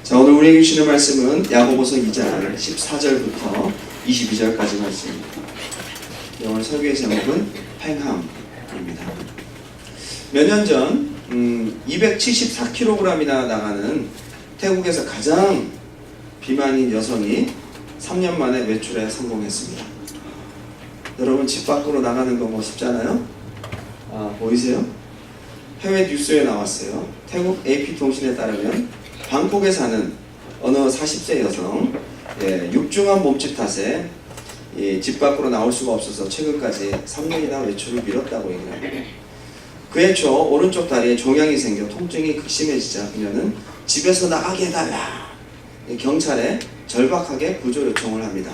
자, 오늘 우리에게 주시는 말씀은 야고보서 2장 14절부터 22절까지 말씀입니다. 오늘 설교의 제목은 행함입니다. 몇 년 전 274kg이나 나가는 태국에서 가장 비만인 여성이 3년 만에 외출에 성공했습니다. 여러분, 집 밖으로 나가는 거 뭐 쉽잖아요? 보이세요? 해외 뉴스에 나왔어요. 태국 AP통신에 따르면 방콕에 사는 어느 40세 여성, 육중한 몸집 탓에 집 밖으로 나올 수가 없어서 최근까지 3년이나 외출을 미뤘다고 얘기를 합니다. 그의 오른쪽 다리에 종양이 생겨 통증이 극심해지자 그녀는 집에서 나가게 해달라, 경찰에 절박하게 구조 요청을 합니다.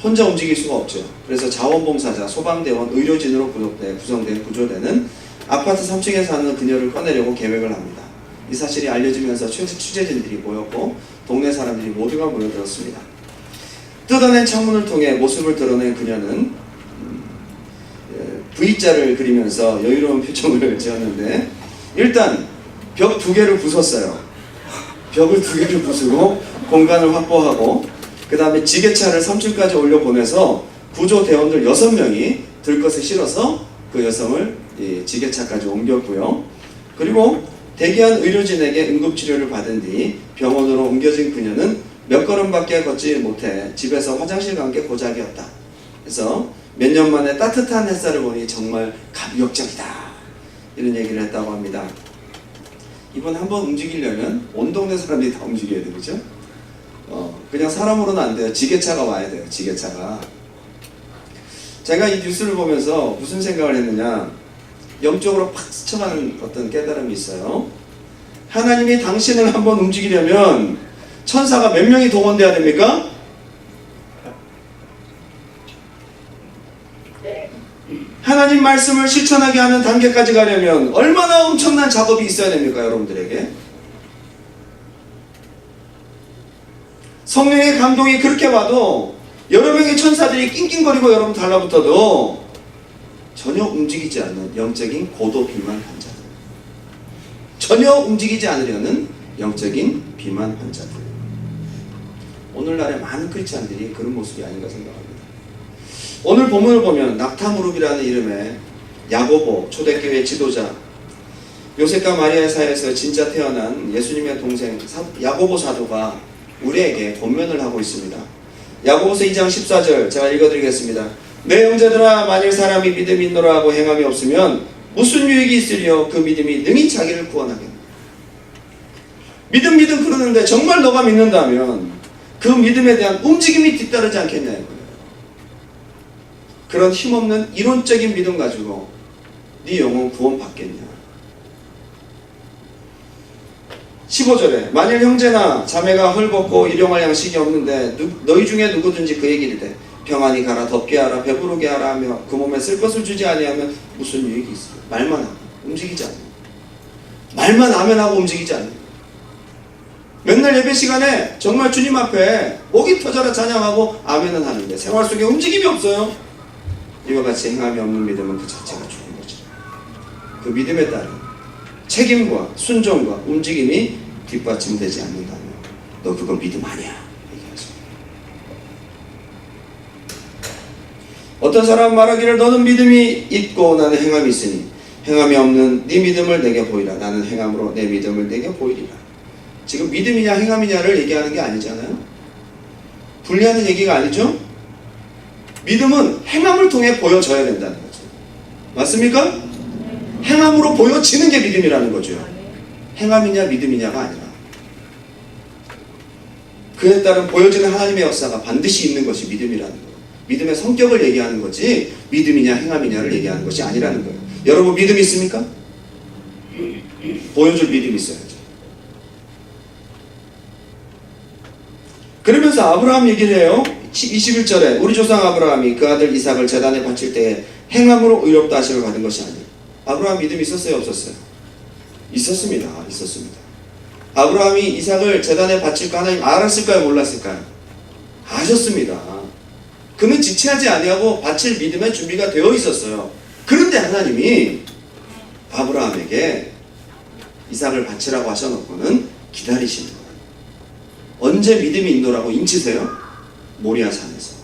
혼자 움직일 수가 없죠. 그래서 자원봉사자, 소방대원, 의료진으로 구성된 구조대는 아파트 3층에 사는 그녀를 꺼내려고 계획을 합니다. 이 사실이 알려지면서 취재진들이 모였고 동네 사람들이 모두가 모여들었습니다. 뜯어낸 창문을 통해 모습을 드러낸 그녀는 V자를 그리면서 여유로운 표정을 지었는데, 일단 벽 2개를 부쉈어요. 벽을 2개를 부수고 공간을 확보하고 그 다음에 지게차를 3층까지 올려보내서 구조대원들 6명이 들것에 실어서 그 여성을 지게차까지 옮겼고요. 그리고 대기한 의료진에게 응급치료를 받은 뒤 병원으로 옮겨진 그녀는 몇 걸음밖에 걷지 못해 집에서 화장실 간 게 고작이었다. 그래서 몇 년 만에 따뜻한 햇살을 보니 정말 감격적이다, 이런 얘기를 했다고 합니다. 이번 한번 움직이려면 온 동네 사람들이 다 움직여야 돼요, 그죠? 그냥 사람으로는 안 돼요. 지게차가 와야 돼요, 지게차가. 제가 이 뉴스를 보면서 무슨 생각을 했느냐, 영적으로 팍 스쳐가는 어떤 깨달음이 있어요. 하나님이 당신을 한번 움직이려면 천사가 몇 명이 동원돼야 됩니까? 하나님 말씀을 실천하게 하는 단계까지 가려면 얼마나 엄청난 작업이 있어야 됩니까, 여러분들에게? 성령의 감동이 그렇게 와도 여러 명의 천사들이 낑낑거리고 여러분 달라붙어도 전혀 움직이지 않는 영적인 고도 비만 환자들, 전혀 움직이지 않으려는 영적인 비만 환자들, 오늘날의 많은 크리스찬들이 그런 모습이 아닌가 생각합니다. 오늘 본문을 보면 낙타무릎이라는 이름의 야고보 초대교회 지도자, 요셉과 마리아의 사이에서 진짜 태어난 예수님의 동생 야고보 사도가 우리에게 권면을 하고 있습니다. 야고보서 2장 14절 제가 읽어드리겠습니다. 내 형제들아, 만일 사람이 믿음이 있노라 하고 행함이 없으면 무슨 유익이 있으리요? 그 믿음이 능히 자기를 구원하겠노라. 믿음 그러는데 정말 너가 믿는다면 그 믿음에 대한 움직임이 뒤따르지 않겠냐 이거예요. 그런 힘없는 이론적인 믿음 가지고 네 영혼 구원받겠냐. 15절에 만일 형제나 자매가 헐벗고 일용할 양식이 없는데 너희 중에 누구든지 그에게 이르되 평안히 가라, 덥게 하라, 배부르게 하라 하며 그 몸에 쓸 것을 주지 아니하면 무슨 유익이 있어요? 말만 하고 움직이지 않는, 말만 아멘하고 움직이지 않는, 맨날 예배 시간에 정말 주님 앞에 목이 터져라 찬양하고 아멘은 하는데 생활 속에 움직임이 없어요. 이와 같이 행함이 없는 믿음은 그 자체가 죽은 거죠. 그 믿음에 따른 책임과 순종과 움직임이 뒷받침되지 않는다면 너 그거 믿음 아니야, 얘기하죠. 어떤 사람은 말하기를 너는 믿음이 있고 나는 행함이 있으니 행함이 없는 네 믿음을 내게 보이라. 나는 행함으로 내 믿음을 내게 보이리라. 지금 믿음이냐 행함이냐를 얘기하는 게 아니잖아요. 분리하는 얘기가 아니죠. 믿음은 행함을 통해 보여져야 된다는 거죠. 맞습니까? 행함으로 보여지는 게 믿음이라는 거죠. 행함이냐 믿음이냐가 아니라 그에 따른 보여지는 하나님의 역사가 반드시 있는 것이 믿음이라는 거예요. 믿음의 성격을 얘기하는 거지 믿음이냐 행함이냐를 얘기하는 것이 아니라는 거예요. 여러분 믿음 있습니까? 보여줄 믿음이 있어야죠. 그러면서 아브라함 얘기를 해요. 21절에 우리 조상 아브라함이 그 아들 이삭을 제단에 바칠 때에 행함으로 의롭다 하심을 받은 것이 아니에요. 아브라함 믿음이 있었어요, 없었어요? 있었습니다. 아브라함이 이삭을 제단에 바칠까 하나님 알았을까요, 몰랐을까요? 아셨습니다. 그는 지체하지 아니하고 바칠 믿음의 준비가 되어 있었어요. 그런데 하나님이 아브라함에게 이삭을 바치라고 하셔놓고는 기다리시는 거예요. 언제 믿음이 인도라고 인치세요? 모리아산에서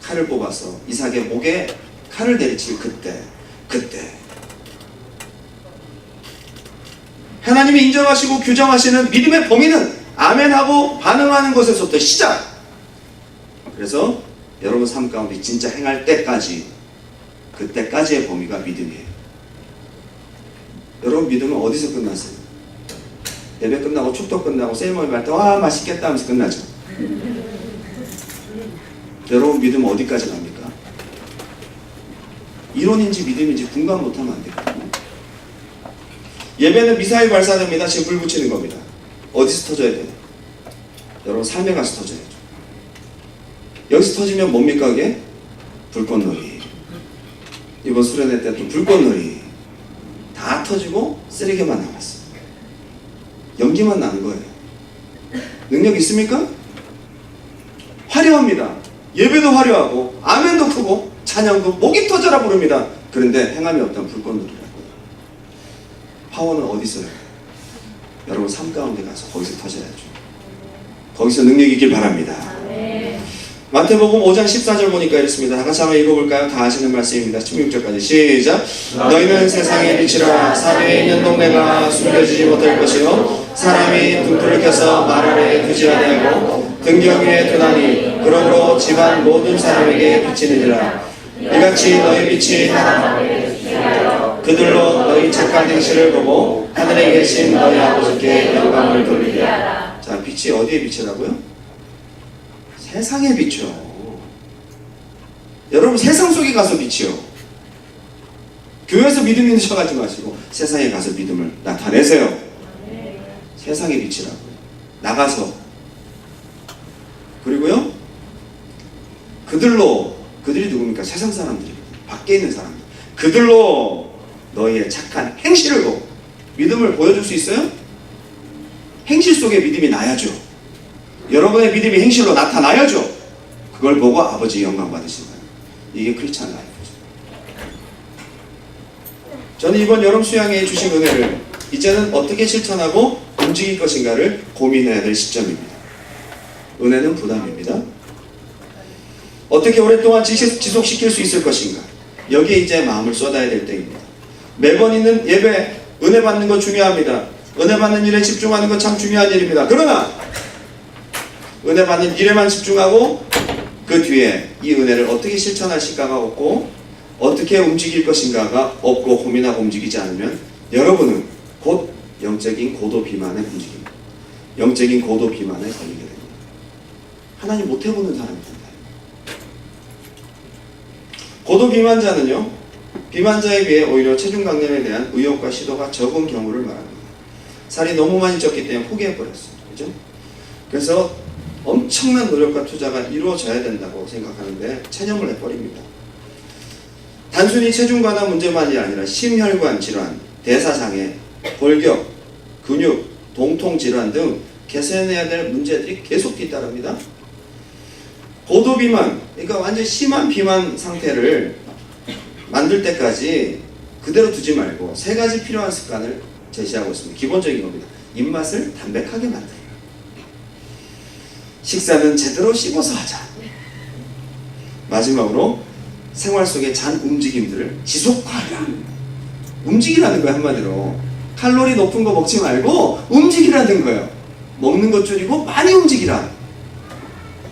칼을 뽑아서 이삭의 목에 칼을 내리칠 그때 하나님이 인정하시고 규정하시는 믿음의 범위는 아멘하고 반응하는 것에서부터 시작. 그래서 여러분 삶 가운데 진짜 행할 때까지, 그때까지의 범위가 믿음이에요. 여러분 믿음은 어디서 끝났어요? 예배 끝나고 축도 끝나고 세리머니 할 때 와 맛있겠다 하면서 끝나죠. 여러분 믿음은 어디까지 갑니까? 이론인지 믿음인지 분간 못하면 안 되거든요. 예배는 미사일 발사됩니다. 지금 불 붙이는 겁니다. 어디서 터져야 돼요? 여러분 삶에 가서 터져야죠. 여기서 터지면 뭡니까 그게? 불꽃놀이. 이번 수련회 때 또 불꽃놀이. 다 터지고 쓰레기만 남았어요. 연기만 나는 거예요. 능력 있습니까? 화려합니다. 예배도 화려하고 아멘도 크고 찬양도 목이 터져라 부릅니다. 그런데 행함이 없다면 불꽃놀이라고요. 파워는 어디 있어요? 여러분 삶 가운데 가서 거기서 터져야죠. 거기서 능력이 있길 바랍니다. 마태복음 5장 14절 보니까 이렇습니다. 다 같이 한번 읽어볼까요? 다 아시는 말씀입니다. 16절까지 시작. 너희는 세상의 빛이라. 사내에 있는 동네가 숨겨지지 못할 것이요 사람이 등불을 켜서 말 아래에 두지 아니하고 등경 위에 두나니 그러므로 집안 모든 사람에게 비치느니라. 이같이 너희 빛이 그들로 너희 착한 행실을 보고 하늘에 계신 너희 아버지께 영광을 돌리게 하라. 자, 빛이 어디에 빛이라고요? 세상의 빛이요. 여러분 세상 속에 가서 빛이요. 교회에서 믿음 있는 척 하지 마시고 세상에 가서 믿음을 나타내세요. 세상의 빛이라고요. 나가서. 그리고요 그들이 누굽니까? 세상 사람들이거든요. 밖에 있는 사람들. 그들로 너희의 착한 행실을 보고 믿음을 보여줄 수 있어요? 행실 속에 믿음이 나야죠. 여러분의 믿음이 행실로 나타나야죠. 그걸 보고 아버지 영광 받으신다. 이게 크리스찬 라이프죠. 저는 이번 여름 수양회에 주신 은혜를 이제는 어떻게 실천하고 움직일 것인가를 고민해야 될 시점입니다. 은혜는 부담입니다. 어떻게 오랫동안 지속시킬 수 있을 것인가? 여기에 이제 마음을 쏟아야 될 때입니다. 매번 있는 예배, 은혜 받는 거 중요합니다. 은혜 받는 일에 집중하는 건 참 중요한 일입니다. 그러나 은혜 받는 일에만 집중하고 그 뒤에 이 은혜를 어떻게 실천하실까가 없고 어떻게 움직일 것인가가 없고 고민하고 움직이지 않으면 여러분은 곧 영적인 고도 비만에 움직입니다. 영적인 고도 비만에 걸리게 됩니다. 하나님 못 해보는 사람입니다. 고도 비만자는요, 비만자에 비해 오히려 체중 강림에 대한 의욕과 시도가 적은 경우를 말합니다. 살이 너무 많이 쪘기 때문에 포기해버렸어요. 그죠? 그래서 엄청난 노력과 투자가 이루어져야 된다고 생각하는데 체념을 해버립니다. 단순히 체중 관한 문제만이 아니라 심혈관 질환, 대사장애, 골격, 근육, 동통 질환 등 개선해야 될 문제들이 계속 뒤따릅니다. 고도 비만, 그러니까 완전 심한 비만 상태를 만들 때까지 그대로 두지 말고 세 가지 필요한 습관을 제시하고 있습니다. 기본적인 겁니다. 입맛을 담백하게 만들어요. 식사는 제대로 씹어서 하자. 마지막으로 생활 속의 잔 움직임들을 지속하라. 움직이라는 거예요. 한마디로 칼로리 높은 거 먹지 말고 움직이라는 거예요. 먹는 것 줄이고 많이 움직이라.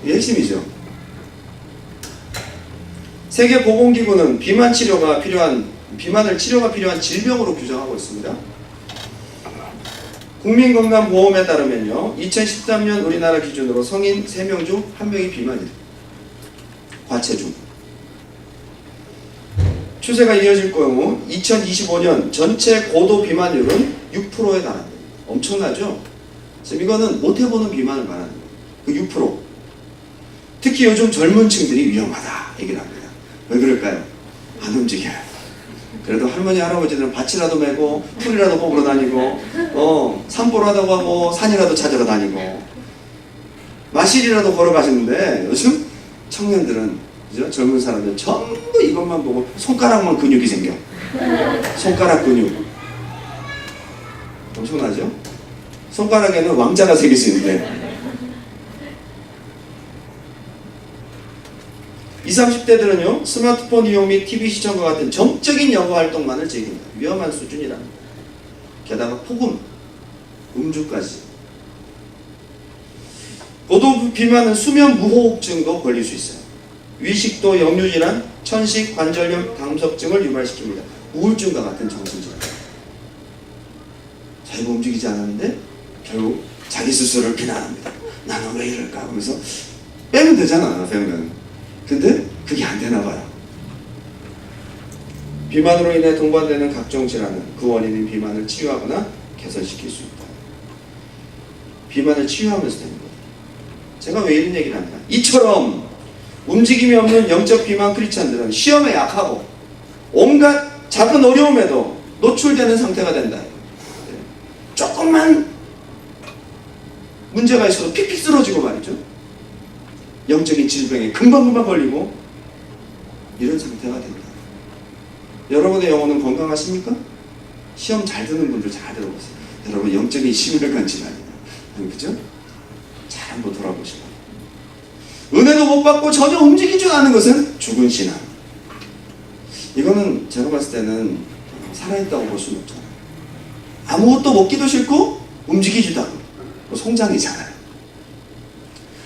이게 핵심이죠. 세계보건기구는 비만을 치료가 필요한 질병으로 규정하고 있습니다. 국민건강보험에 따르면요, 2013년 우리나라 기준으로 성인 3명 중 1명이 비만이에요. 과체중. 추세가 이어질 경우 2025년 전체 고도 비만율은 6%에 달한다. 엄청나죠? 지금 이거는 못해보는 비만을 말하는 거예요. 그 6%. 특히 요즘 젊은 층들이 위험하다 얘기를 합니다. 왜 그럴까요? 안 움직여요. 그래도 할머니 할아버지들은 밭이라도 메고 풀이라도 뽑으러 다니고 산보러 하다고 하고 산이라도 찾으러 다니고 마실이라도 걸어가시는데 요즘 청년들은, 그죠? 젊은 사람들 전부 이것만 보고 손가락만 근육이 생겨. 손가락 근육 엄청나죠? 손가락에는 왕자가 새길 수 있는데 20, 30대들은요 스마트폰 이용 및 TV 시청과 같은 정적인 여가 활동만을 즐깁니다. 위험한 수준이랍니다. 게다가 폭음, 음주까지. 고도 비만은 수면 무호흡증도 걸릴 수 있어요. 위식도 역류질환, 천식, 관절염, 당섭증을 유발시킵니다. 우울증과 같은 정신질환. 자기가 움직이지 않았는데 결국 자기 스스로를 비난합니다. 나는 왜 이럴까 하면서 빼면 되잖아, 빼면. 근데 그게 안 되나 봐요. 비만으로 인해 동반되는 각종 질환은 그 원인인 비만을 치유하거나 개선시킬 수 있다. 비만을 치유하면서 되는 거예요. 제가 왜 이런 얘기를 하냐. 이처럼 움직임이 없는 영적 비만 크리스찬들은 시험에 약하고 온갖 작은 어려움에도 노출되는 상태가 된다. 조금만 문제가 있어도 픽픽 쓰러지고 말이죠. 영적인 질병에 금방금방 걸리고 이런 상태가 된다. 여러분의 영혼은 건강하십니까? 시험 잘 드는 분들 잘 들어보세요. 여러분 영적인 심을 간지 아니다. 그죠? 잘 한번 돌아보시고. 은혜도 못 받고 전혀 움직이지 않는 것은 죽은 신앙. 이거는 제가 봤을 때는 살아있다고 볼 수는 없잖아요. 아무것도 먹기도 싫고 움직이지도 않고 송장이잖아요.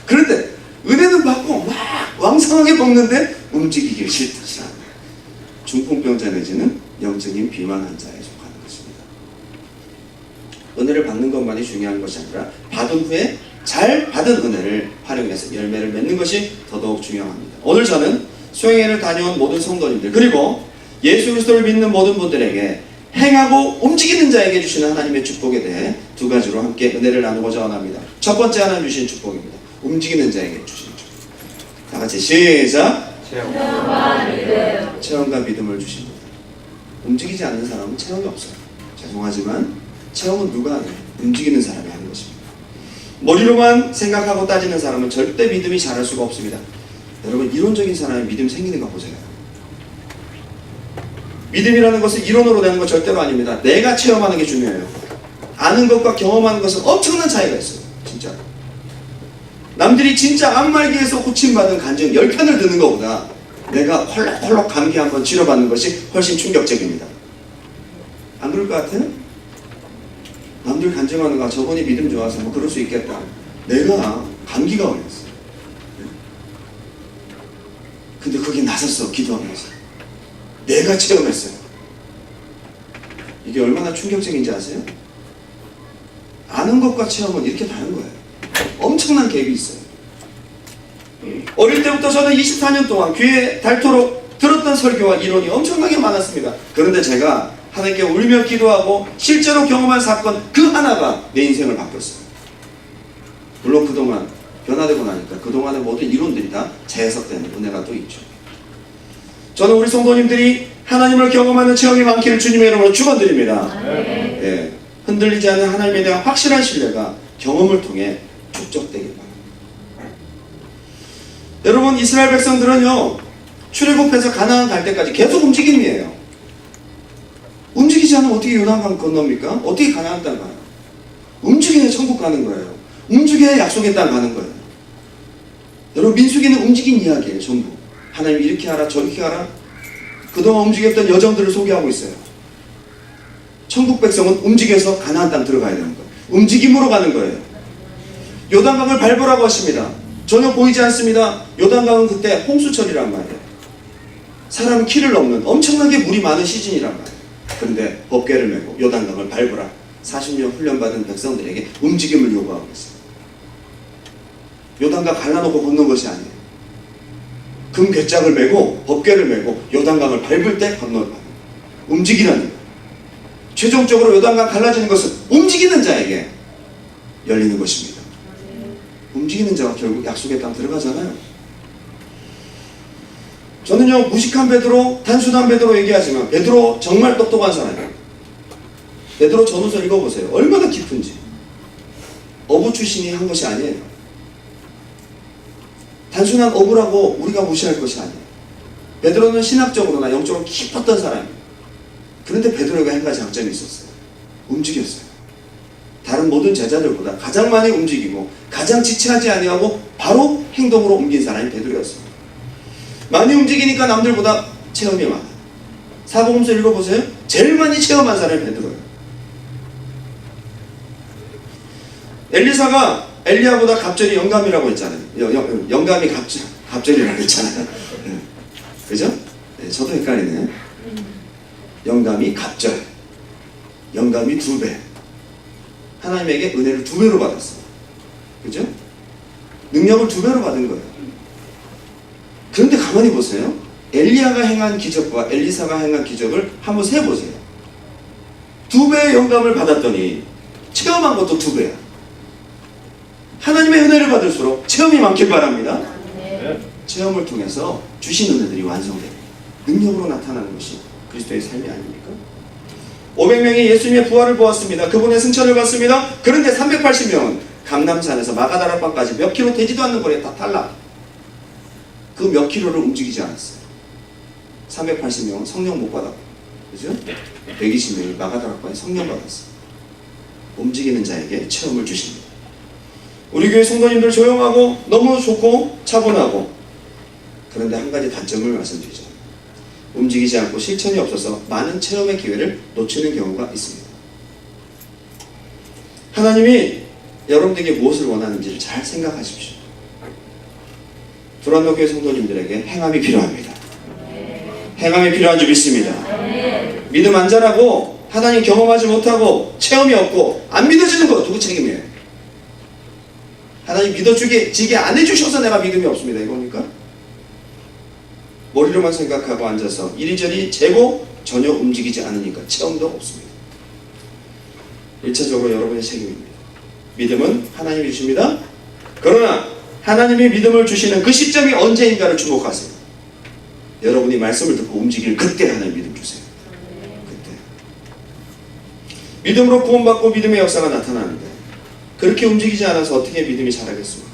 그런데 은혜는 받고 막 왕성하게 먹는데 움직이기 싫다. 중풍병자 내지는 영적인 비만 환자에 속하는 것입니다. 은혜를 받는 것만이 중요한 것이 아니라 받은 후에 잘 받은 은혜를 활용해서 열매를 맺는 것이 더더욱 중요합니다. 오늘 저는 수행회를 다녀온 모든 성도님들 그리고 예수 그리스도를 믿는 모든 분들에게 행하고 움직이는 자에게 주시는 하나님의 축복에 대해 두 가지로 함께 은혜를 나누고자 원합니다. 첫 번째 하나님 주신 축복입니다. 움직이는 자에게 주신 축복. 다 같이 시작. 체험과 믿음을 주십니다. 움직이지 않는 사람은 체험이 없어요. 죄송하지만 체험은 누가 하냐? 움직이는 사람이 하는 것입니다. 머리로만 생각하고 따지는 사람은 절대 믿음이 자랄 수가 없습니다. 여러분 이론적인 사람이 믿음 생기는 거 보세요. 믿음이라는 것은 이론으로 되는 건 절대로 아닙니다. 내가 체험하는 게 중요해요. 아는 것과 경험하는 것은 엄청난 차이가 있어요. 진짜. 남들이 진짜 암말기에서 고침받은 간증 10편을 듣는 것보다 내가 헐럭헐럭 감기 한번 치료받는 것이 훨씬 충격적입니다. 안 그럴 것 같아요? 남들 간증하는 거 저번에 믿음 좋아서 뭐 그럴 수 있겠다. 내가 감기가 걸렸어. 근데 거기 나섰어. 기도하면서. 내가 체험했어요. 이게 얼마나 충격적인지 아세요? 아는 것과 체험은 이렇게 다른 거예요. 엄청난 갭이 있어요. 어릴 때부터 저는 24년 동안 귀에 닳도록 들었던 설교와 이론이 엄청나게 많았습니다. 그런데 제가 하나님께 울며 기도하고 실제로 경험한 사건 그 하나가 내 인생을 바뀌었어요. 물론 그동안 변화되고 나니까 그동안의 모든 이론들이 다 재해석되는 은혜가 또 있죠. 저는 우리 성도님들이 하나님을 경험하는 체험이 많기를 주님의 이름으로 축원드립니다. 네. 흔들리지 않는 하나님에 대한 확실한 신뢰가 경험을 통해 축적되길 바랍니다. 여러분 이스라엘 백성들은요 출애굽해서 가나안 갈 때까지 계속 움직임이에요. 움직이지 않으면 어떻게 요단강 건넙니까? 어떻게 가나안 땅 가요? 움직여야 천국 가는 거예요. 움직여야 약속의 땅 가는 거예요. 여러분 민수기는 움직인 이야기예요. 전부. 하나님 이렇게 하라 저렇게 하라. 그동안 움직였던 여정들을 소개하고 있어요. 천국 백성은 움직여서 가나안 땅 들어가야 되는 거예요. 움직임으로 가는 거예요. 요단강을 밟으라고 하십니다. 전혀 보이지 않습니다. 요단강은 그때 홍수철이란 말이에요. 사람 키를 넘는 엄청나게 물이 많은 시즌이란 말이에요. 그런데 법궤를 메고 요단강을 밟으라. 40년 훈련받은 백성들에게 움직임을 요구하고 있어요. 요단강 갈라놓고 걷는 것이 아니에요. 금 궤짝을 메고 법궤를 메고 요단강을 밟을 때 건너가는 거예요. 움직이라는 거예요. 최종적으로 요단강 갈라지는 것은 움직이는 자에게 열리는 것입니다. 움직이는 자가 결국 약속의 땅 들어가잖아요. 저는요 무식한 베드로 단순한 베드로 얘기하지만 베드로 정말 똑똑한 사람이에요. 베드로 전후서 읽어보세요. 얼마나 깊은지. 어부 출신이 한 것이 아니에요. 단순한 어부라고 우리가 무시할 것이 아니에요. 베드로는 신학적으로나 영적으로 깊었던 사람이에요. 그런데 베드로가 한 가지 장점이 있었어요. 움직였어요. 다른 모든 제자들보다 가장 많이 움직이고 가장 지체하지 아니하고 바로 행동으로 옮긴 사람이 베드로였습니다. 많이 움직이니까 남들보다 체험이 많아요. 사복음서 읽어보세요. 제일 많이 체험한 사람이 베드로예요. 엘리사가 엘리야보다 갑절이 영감이라고 했잖아요. 영감이 갑절이라고 했잖아요. 그죠? 네, 저도 헷갈리네. 영감이 갑절, 영감이 2배. 하나님에게 은혜를 2배로 받았어요. 그죠? 능력을 2배로 받은 거예요. 그런데 가만히 보세요. 엘리야가 행한 기적과 엘리사가 행한 기적을 한번 세보세요. 2배의 영감을 받았더니 체험한 것도 2배야. 하나님의 은혜를 받을수록 체험이 많길 바랍니다. 네. 체험을 통해서 주신 은혜들이 완성됩니다. 능력으로 나타나는 것이 그리스도의 삶이 아닙니까? 500명이 예수님의 부활을 보았습니다. 그분의 승천을 봤습니다. 그런데 380명은 감람산에서 마가다라방까지 몇 킬로 되지도 않는 거리에 다 탈락. 그 몇 킬로를 움직이지 않았어요. 380명은 성령 못 받았고, 그죠? 120명이 마가다락방에 성령 받았어요. 움직이는 자에게 체험을 주십니다. 우리 교회 성도님들 조용하고 너무 좋고 차분하고, 그런데 한 가지 단점을 말씀드리죠. 움직이지 않고 실천이 없어서 많은 체험의 기회를 놓치는 경우가 있습니다. 하나님이 여러분들에게 무엇을 원하는지를 잘 생각하십시오. 두란노 교회 성도님들에게 행함이 필요합니다. 행함이 필요한 줄 믿습니다. 믿음 안 자라고 하나님 경험하지 못하고 체험이 없고 안 믿어지는 거 누구 책임이에요? 하나님 믿어지게 안 해주셔서 내가 믿음이 없습니다. 이겁니까? 머리로만 생각하고 앉아서 이리저리 재고 전혀 움직이지 않으니까 체험도 없습니다. 1차적으로 여러분의 책임입니다. 믿음은 하나님이 주십니다. 그러나 하나님이 믿음을 주시는 그 시점이 언제인가를 주목하세요. 여러분이 말씀을 듣고 움직일 그때 하나님 믿음 주세요. 그때 믿음으로 구원받고 믿음의 역사가 나타나는데 그렇게 움직이지 않아서 어떻게 믿음이 자라겠습니까?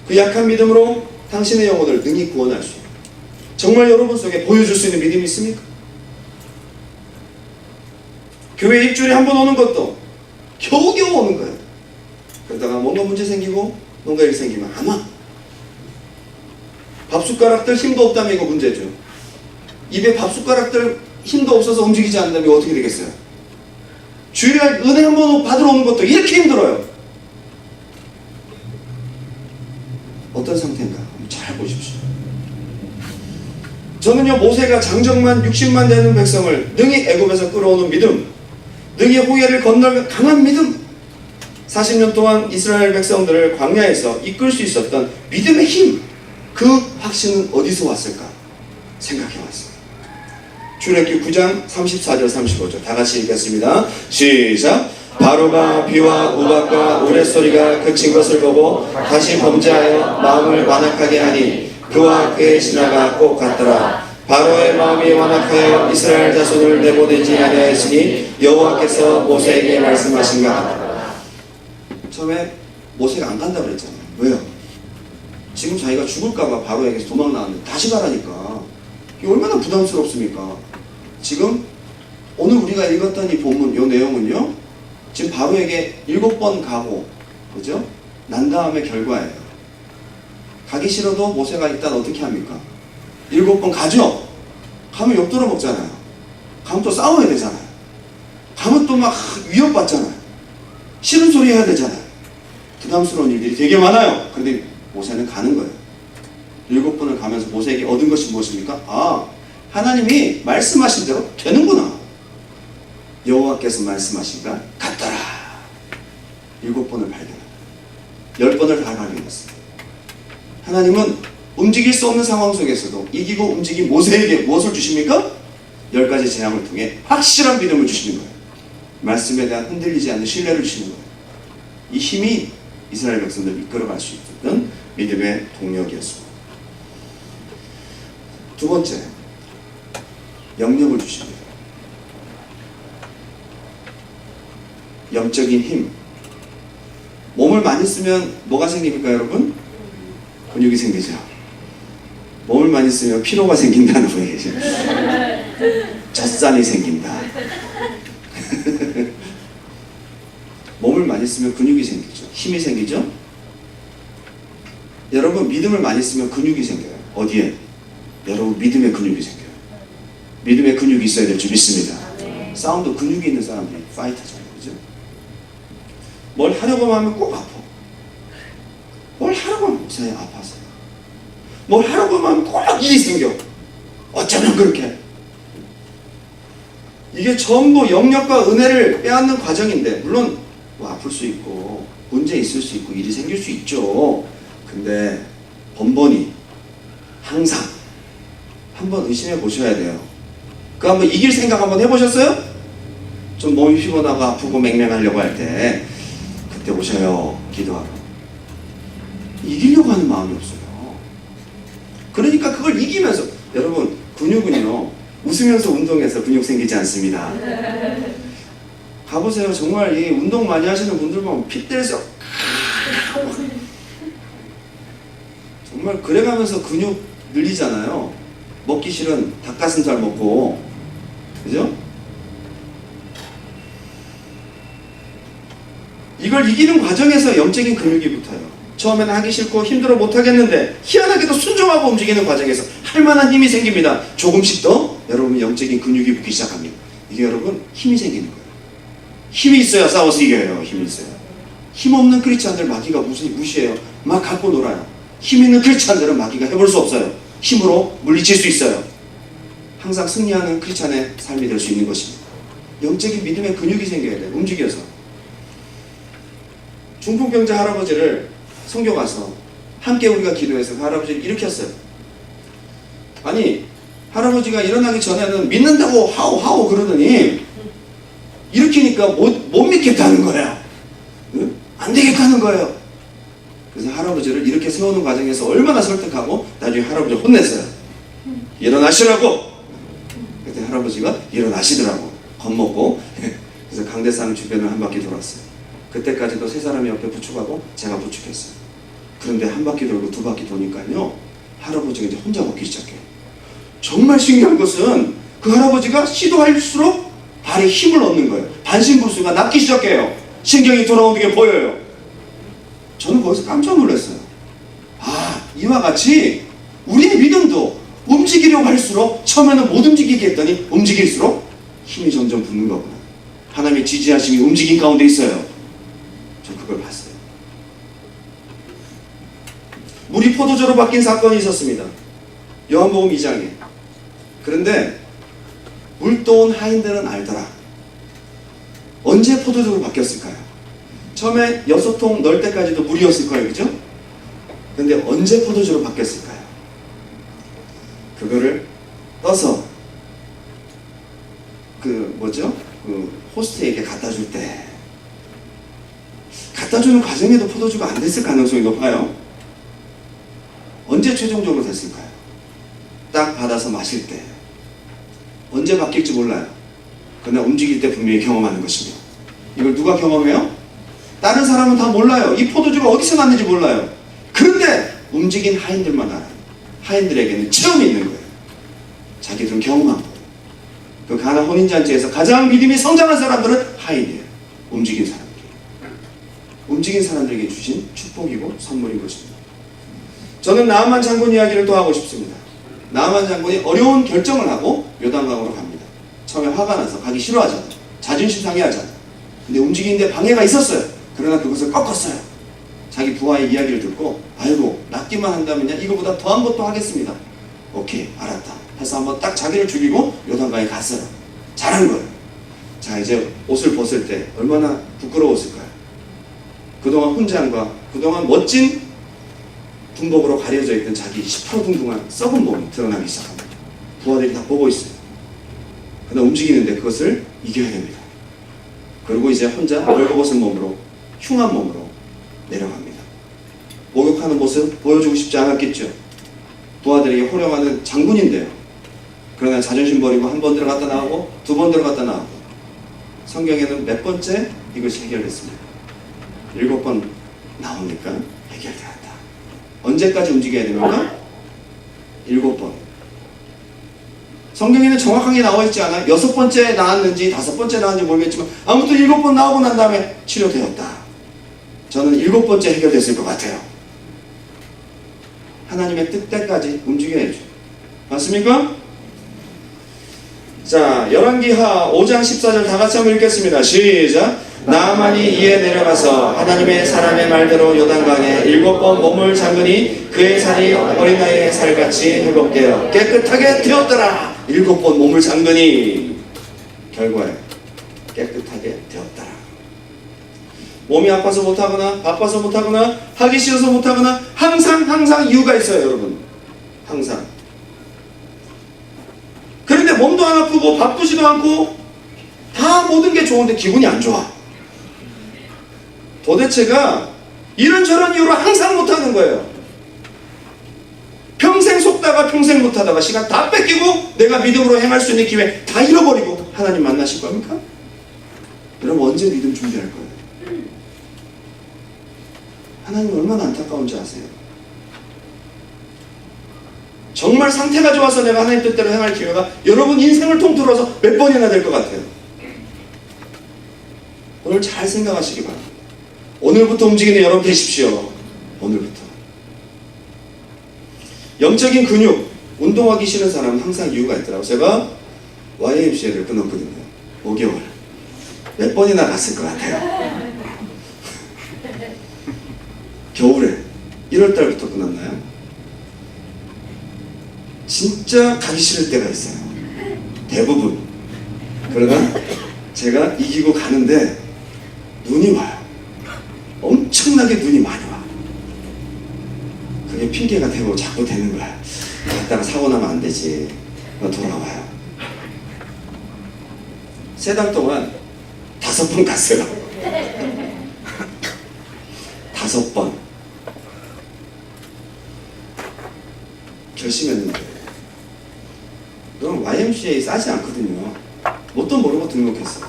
그 약한 믿음으로 당신의 영혼을 능히 구원할 수 있는, 정말 여러분 속에 보여줄 수 있는 믿음이 있습니까? 교회 일주일에 한 번 오는 것도 겨우겨우 오는 거예요. 그러다가 뭔가 문제 생기고 뭔가 일 생기면 안 와. 밥숟가락들 힘도 없다면 이거 문제죠. 입에 밥숟가락들 힘도 없어서 움직이지 않는다면 이거 어떻게 되겠어요? 주일에 은혜 한 번 받으러 오는 것도 이렇게 힘들어요. 어떤 상태인가 잘 보십시오. 저는요, 모세가 장정만 60만 되는 백성을 능히 애굽에서 끌어오는 믿음, 능히 호해를 건널 강한 믿음, 40년 동안 이스라엘 백성들을 광야에서 이끌 수 있었던 믿음의 힘, 그 확신은 어디서 왔을까 생각해 왔습니다. 출애굽기 9장 34절 35절 다 같이 읽겠습니다. 시작. 바로가 비와 우박과 우레소리가 그친 것을 보고 다시 범죄하여 마음을 완악하게 하니 그와 그의 신하가 꼭 같더라. 바로의 마음이 완악하여 이스라엘 자손을 내보내지 아니하였으니 여호와께서 모세에게 말씀하신가 하더라. 처음에 모세가 안 간다고 그랬잖아요. 왜요? 지금 자기가 죽을까봐 바로에게서 도망 나왔는데 다시 가라니까. 이게 얼마나 부담스럽습니까? 지금 오늘 우리가 읽었던 이 본문, 이 내용은요, 지금 바로에게 7번 가고, 그죠? 난 다음에 결과예요. 가기 싫어도 모세가 일단 어떻게 합니까? 7번 가죠? 가면 욕 들어먹잖아요. 가면 또 싸워야 되잖아요. 가면 또 막 위협받잖아요. 싫은 소리 해야 되잖아요. 부담스러운 일들이 되게 많아요. 그런데 모세는 가는 거예요. 7번을 가면서 모세에게 얻은 것이 무엇입니까? 아, 하나님이 말씀하신 대로 되는구나. 여호와께서 말씀하신가 같더라. 7번을 발견합니다. 10번을 다 발견했어요. 하나님은 움직일 수 없는 상황 속에서도 이기고 움직인 모세에게 무엇을 주십니까? 10가지 재앙을 통해 확실한 믿음을 주시는 거예요. 말씀에 대한 흔들리지 않는 신뢰를 주시는 거예요. 이 힘이 이스라엘 백성들을 이끌어갈 수 있었던 믿음의 동력이었습니다. 두 번째, 영역을 주십니다. 영적인 힘. 몸을 많이 쓰면 뭐가 생깁니까, 여러분? 근육이 생기죠. 몸을 많이 쓰면 피로가 생긴다는 분이 계시죠. 젖산이 생긴다. 몸을 많이 쓰면 근육이 생기죠. 힘이 생기죠. 여러분, 믿음을 많이 쓰면 근육이 생겨요. 어디에? 여러분 믿음의 근육이 생겨요. 믿음의 근육이 있어야 될 줄 믿습니다. 싸움도 근육이 있는 사람들이 파이터잖아요. 그죠? 뭘 하려고 하면 꼭 아파. 뭘 하려고 하면 목사님 아파서. 뭘 하려고 하면 꼭 일이 생겨. 어쩌면 그렇게. 이게 전부 영역과 은혜를 빼앗는 과정인데, 물론 뭐 아플 수 있고 문제 있을 수 있고 일이 생길 수 있죠. 근데 번번이 항상 한번 의심해 보셔야 돼요. 그 한번 이길 생각 한번 해보셨어요? 좀 몸이 피곤하고 아프고 맹맹하려고 할 때 그때 오셔요. 기도하러. 이기려고 하는 마음이 없어요. 그러니까 그걸 이기면서, 여러분 근육은요 웃으면서 운동해서 근육 생기지 않습니다. 가보세요. 정말 이 운동 많이 하시는 분들 보면 핏대에서 정말 그래가면서 근육 늘리잖아요. 먹기 싫은 닭가슴살 먹고, 그죠? 이걸 이기는 과정에서 영적인 근육이 붙어요. 처음에는 하기 싫고 힘들어 못하겠는데 희한하게도 순종하고 움직이는 과정에서 할만한 힘이 생깁니다. 조금씩 더 여러분 영적인 근육이 붙기 시작합니다. 이게 여러분 힘이 생기는 거예요. 힘이 있어야 싸워서 이겨요. 힘이 있어야. 힘 없는 크리스찬들 마귀가 무시해요. 막 갖고 놀아요. 힘 있는 크리스찬들은 마귀가 해볼 수 없어요. 힘으로 물리칠 수 있어요. 항상 승리하는 크리스찬의 삶이 될 수 있는 것입니다. 영적인 믿음의 근육이 생겨야 돼요. 움직여서. 중풍병자 할아버지를 선교 가서 함께 우리가 기도해서 그 할아버지를 일으켰어요. 아니 할아버지가 일어나기 전에는 믿는다고 하오 그러더니 일으키니까 못 믿겠다는 거야. 응? 안 되겠다는 거예요. 그래서 할아버지를 이렇게 세우는 과정에서 얼마나 설득하고 나중에 할아버지 혼냈어요. 일어나시라고. 그때 할아버지가 일어나시더라고. 겁먹고. 그래서 강대상 주변을 한 바퀴 돌았어요. 그때까지도 세 사람이 옆에 부축하고 제가 부축했어요. 그런데 한 바퀴 돌고 두 바퀴 도니까요 할아버지가 이제 혼자 걷기 시작해요. 정말 신기한 것은 그 할아버지가 시도할수록 발에 힘을 얻는 거예요. 반신불수가 낫기 시작해요. 신경이 돌아오는 게 보여요. 저는 거기서 깜짝 놀랐어요. 아, 이와 같이 우리의 믿음도 움직이려고 할수록 처음에는 못 움직이게 했더니 움직일수록 힘이 점점 붙는 거구나. 하나님의 지지하심이 움직임 가운데 있어요. 저 그걸 봤어요. 물이 포도주로 바뀐 사건이 있었습니다. 요한복음 2장에. 그런데 물도 온 하인들은 알더라. 언제 포도주로 바뀌었을까요? 처음에 6통 넣을 때까지도 물이었을 거예요. 그죠? 근데 언제 포도주로 바뀌었을까요? 그거를 떠서 그 호스트에게 갖다 줄 때 갖다 주는 과정에도 포도주가 안 됐을 가능성이 높아요. 언제 최종적으로 됐을까요? 딱 받아서 마실 때. 언제 바뀔지 몰라요. 그러나 움직일 때 분명히 경험하는 것입니다. 이걸 누가 경험해요? 다른 사람은 다 몰라요. 이 포도주가 어디서 났는지 몰라요. 그런데 움직인 하인들만 알아요. 하인들에게는 체험이 있는 거예요. 자기들은 경험한 거예요. 그 가나 혼인잔치에서 가장 믿음이 성장한 사람들은 하인이에요. 움직인 사람들이. 움직인 사람들에게 주신 축복이고 선물인 것입니다. 저는 나아만 장군 이야기를 또 하고 싶습니다. 나아만 장군이 어려운 결정을 하고 요단강으로 갑니다. 처음에 화가 나서 가기 싫어하잖아요. 자존심 상해하잖아요. 근데 움직이는데 방해가 있었어요. 그러나 그것을 꺾었어요. 자기 부하의 이야기를 듣고 아이고 낫기만 한다면요 이거보다 더한 것도 하겠습니다. 오케이 알았다 해서 한번 딱 자기를 죽이고 요단강에 갔어요. 잘한 거예요. 자 이제 옷을 벗을 때 얼마나 부끄러웠을까요? 그동안 훈장과 그동안 멋진 군복으로 가려져 있던 자기 시퍼둥둥한 썩은 몸이 드러나기 시작합니다. 부하들이 다 보고 있어요. 그러나 움직이는데 그것을 이겨야 됩니다. 그리고 이제 혼자 벌거벗은 몸으로 흉한 몸으로 내려갑니다. 목욕하는 모습 보여주고 싶지 않았겠죠. 부하들에게 호령하는 장군인데요. 그러나 자존심 버리고 한 번 들어갔다 나오고 두 번 들어갔다 나오고 성경에는 몇 번째 이것이 해결됐습니다. 7번 나오니까 해결되었다. 언제까지 움직여야 됩니까? 7번. 성경에는 정확하게 나와 있지 않아요. 6번째 나왔는지 5번째 나왔는지 모르겠지만 아무튼 7번 나오고 난 다음에 치료되었다. 저는 7번째 해결됐을 것 같아요. 하나님의 뜻대까지 움직여야죠. 맞습니까? 자, 열왕기하 5장 14절 다 같이 한번 읽겠습니다. 시작. 나아만이 이에 내려가서 하나님의 사람의 말대로 요단강에 7번 몸을 잠그니 그의 살이 어린 나이의 살같이 회복되어 깨끗하게 되었더라. 7번 몸을 잠그니 결과에 깨끗하게 되었더라. 몸이 아파서 못하거나 바빠서 못하거나 하기 싫어서 못하거나 항상 이유가 있어요, 여러분. 항상. 그런데 몸도 안 아프고 바쁘지도 않고 다 모든 게 좋은데 기분이 안 좋아. 도대체가 이런저런 이유로 항상 못하는 거예요. 평생 속다가 평생 못하다가 시간 다 뺏기고 내가 믿음으로 행할 수 있는 기회 다 잃어버리고 하나님 만나실 겁니까? 여러분 언제 믿음 준비할 거예요? 하나님 얼마나 안타까운지 아세요? 정말 상태가 좋아서 내가 하나님 뜻대로 행할 기회가 여러분 인생을 통틀어서 몇 번이나 될 것 같아요. 오늘 잘 생각하시기 바랍니다. 오늘부터 움직이는 여러분 되십시오. 오늘부터. 영적인 근육, 운동하기 싫은 사람은 항상 이유가 있더라고요. 제가 YMCA를 끊었거든요. 5개월. 몇 번이나 갔을 것 같아요. 겨울에 1월달부터 끊었나요? 진짜 가기 싫을 때가 있어요. 대부분. 그러나 제가 이기고 가는데 눈이 와요. 엄청나게 눈이 많이 와. 그게 핑계가 되고 자꾸 되는 거야. 갔다가 사고 나면 안 되지. 돌아와요. 3달 동안 5번 갔어요. 5번. 결심했는데 그럼 YMCA 싸지 않거든요. 뭣도 모르고 등록했어요.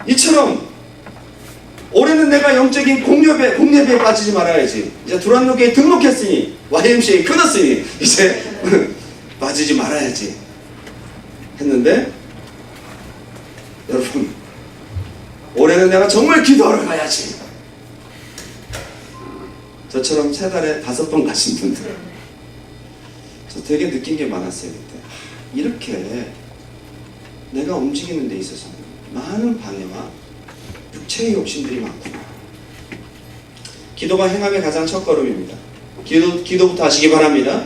이처럼 올해는 내가 영적인 공예배에 빠지지 말아야지. 이제 두란노교에 등록했으니 YMCA 끊었으니 이제 빠지지 말아야지 했는데 여러분 올해는 내가 정말 기도하러 가야지. 저처럼 3달에 5번 가신 분들 저 되게 느낀 게 많았어요. 그때 이렇게 내가 움직이는 데 있어서 많은 방해와 육체의 욕심들이 많구나. 기도가 행함의 가장 첫걸음입니다. 기도부터 하시기 바랍니다.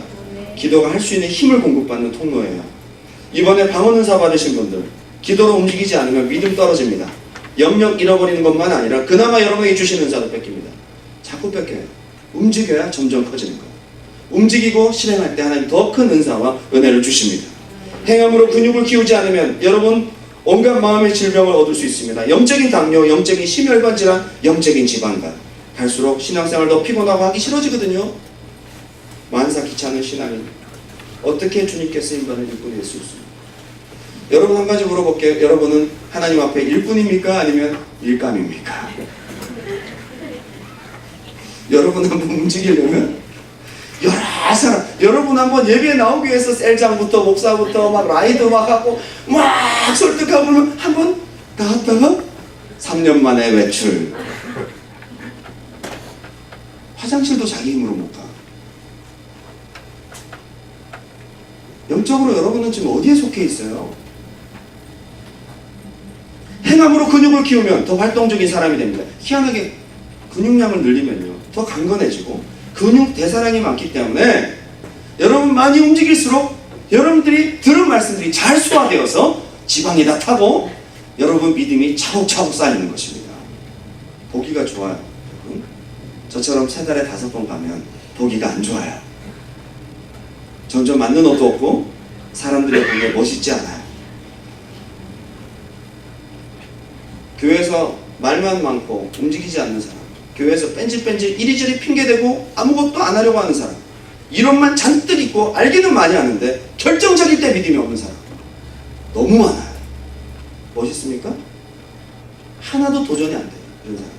기도가 할 수 있는 힘을 공급받는 통로예요. 이번에 방언은사 받으신 분들 기도로 움직이지 않으면 믿음 떨어집니다. 영역 잃어버리는 것만 아니라 그나마 여러분에게 주시는 은사도 뺏깁니다. 자꾸 뺏겨요. 움직여야 점점 커지는 거예요. 움직이고 실행할 때 하나님 더 큰 은사와 은혜를 주십니다. 행함으로 근육을 키우지 않으면 여러분 온갖 마음의 질병을 얻을 수 있습니다. 영적인 당뇨, 영적인 심혈관 질환, 영적인 지방간. 갈수록 신앙생활 더 피곤하고 하기 싫어지거든요. 만사 귀찮은 신앙인 어떻게 주님께 쓰임받는 일꾼이 될 수 있습니까? 여러분 한 가지 물어볼게요. 여러분은 하나님 앞에 일꾼입니까? 아니면 일감입니까? 여러분 한번 움직이려면 여러 사람, 여러분 한번 예배에 나오기 위해서 셀장부터 목사부터 막 라이더 막 하고 막 설득하고 한번 나갔다가 3년 만에 외출. 화장실도 자기 힘으로 못 가. 영적으로 여러분은 지금 어디에 속해 있어요? 행함으로 근육을 키우면 더 활동적인 사람이 됩니다. 희한하게 근육량을 늘리면요 더 강건해지고 근육 대사량이 많기 때문에 여러분 많이 움직일수록 여러분들이 들은 말씀들이 잘 소화되어서 지방이 다 타고 여러분 믿음이 차곡차곡 쌓이는 것입니다. 보기가 좋아요. 저처럼 3달에 5번 가면 보기가 안 좋아요. 점점 맞는 옷도 없고 사람들의 보기에 멋있지 않아요. 교회에서 말만 많고 움직이지 않는 사람, 교회에서 뺀질뺀질 이리저리 핑계대고 아무것도 안 하려고 하는 사람, 이론만 잔뜩 있고 알기는 많이 아는데 결정적일 때 믿음이 없는 사람 너무 많아요. 멋있습니까? 하나도 도전이 안 돼요. 이런 사람.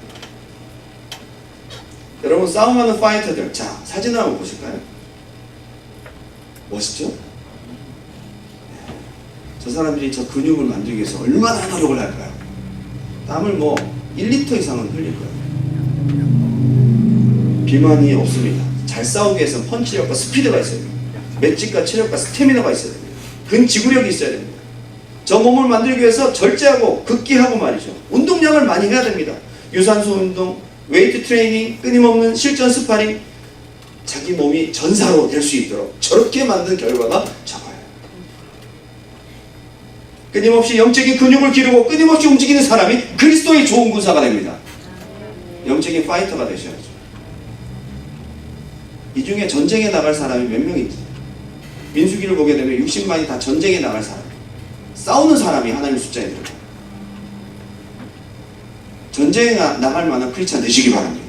여러분 싸움하는 파이터들, 자 사진을 한번 보실까요? 멋있죠? 저 사람들이 저 근육을 만들기 위해서 얼마나 노력을 할까요? 땀을 뭐 1리터 이상은 흘릴 거예요. 비만이 없습니다. 잘 잘 싸우기 위해서는 펀치력과 스피드가 있어야 됩니다. 맷집과 체력과 스태미너가 있어야 됩니다. 근지구력이 있어야 됩니다. 저 몸을 만들기 위해서 절제하고 극기하고 말이죠. 운동량을 많이 해야 됩니다. 유산소 운동, 웨이트 트레이닝, 끊임없는 실전 스파링, 자기 몸이 전사로 될 수 있도록 저렇게 만든 결과가 적어요. 끊임없이 영적인 근육을 기르고 끊임없이 움직이는 사람이 그리스도의 좋은 군사가 됩니다. 영적인 파이터가 되셔야죠. 이 중에 전쟁에 나갈 사람이 몇 명이지? 민수기를 보게 되면 60만이 다 전쟁에 나갈 사람, 싸우는 사람이 하나님 숫자에 들어가요. 전쟁에 나갈 만한 크리스찬 되시기 바랍니다.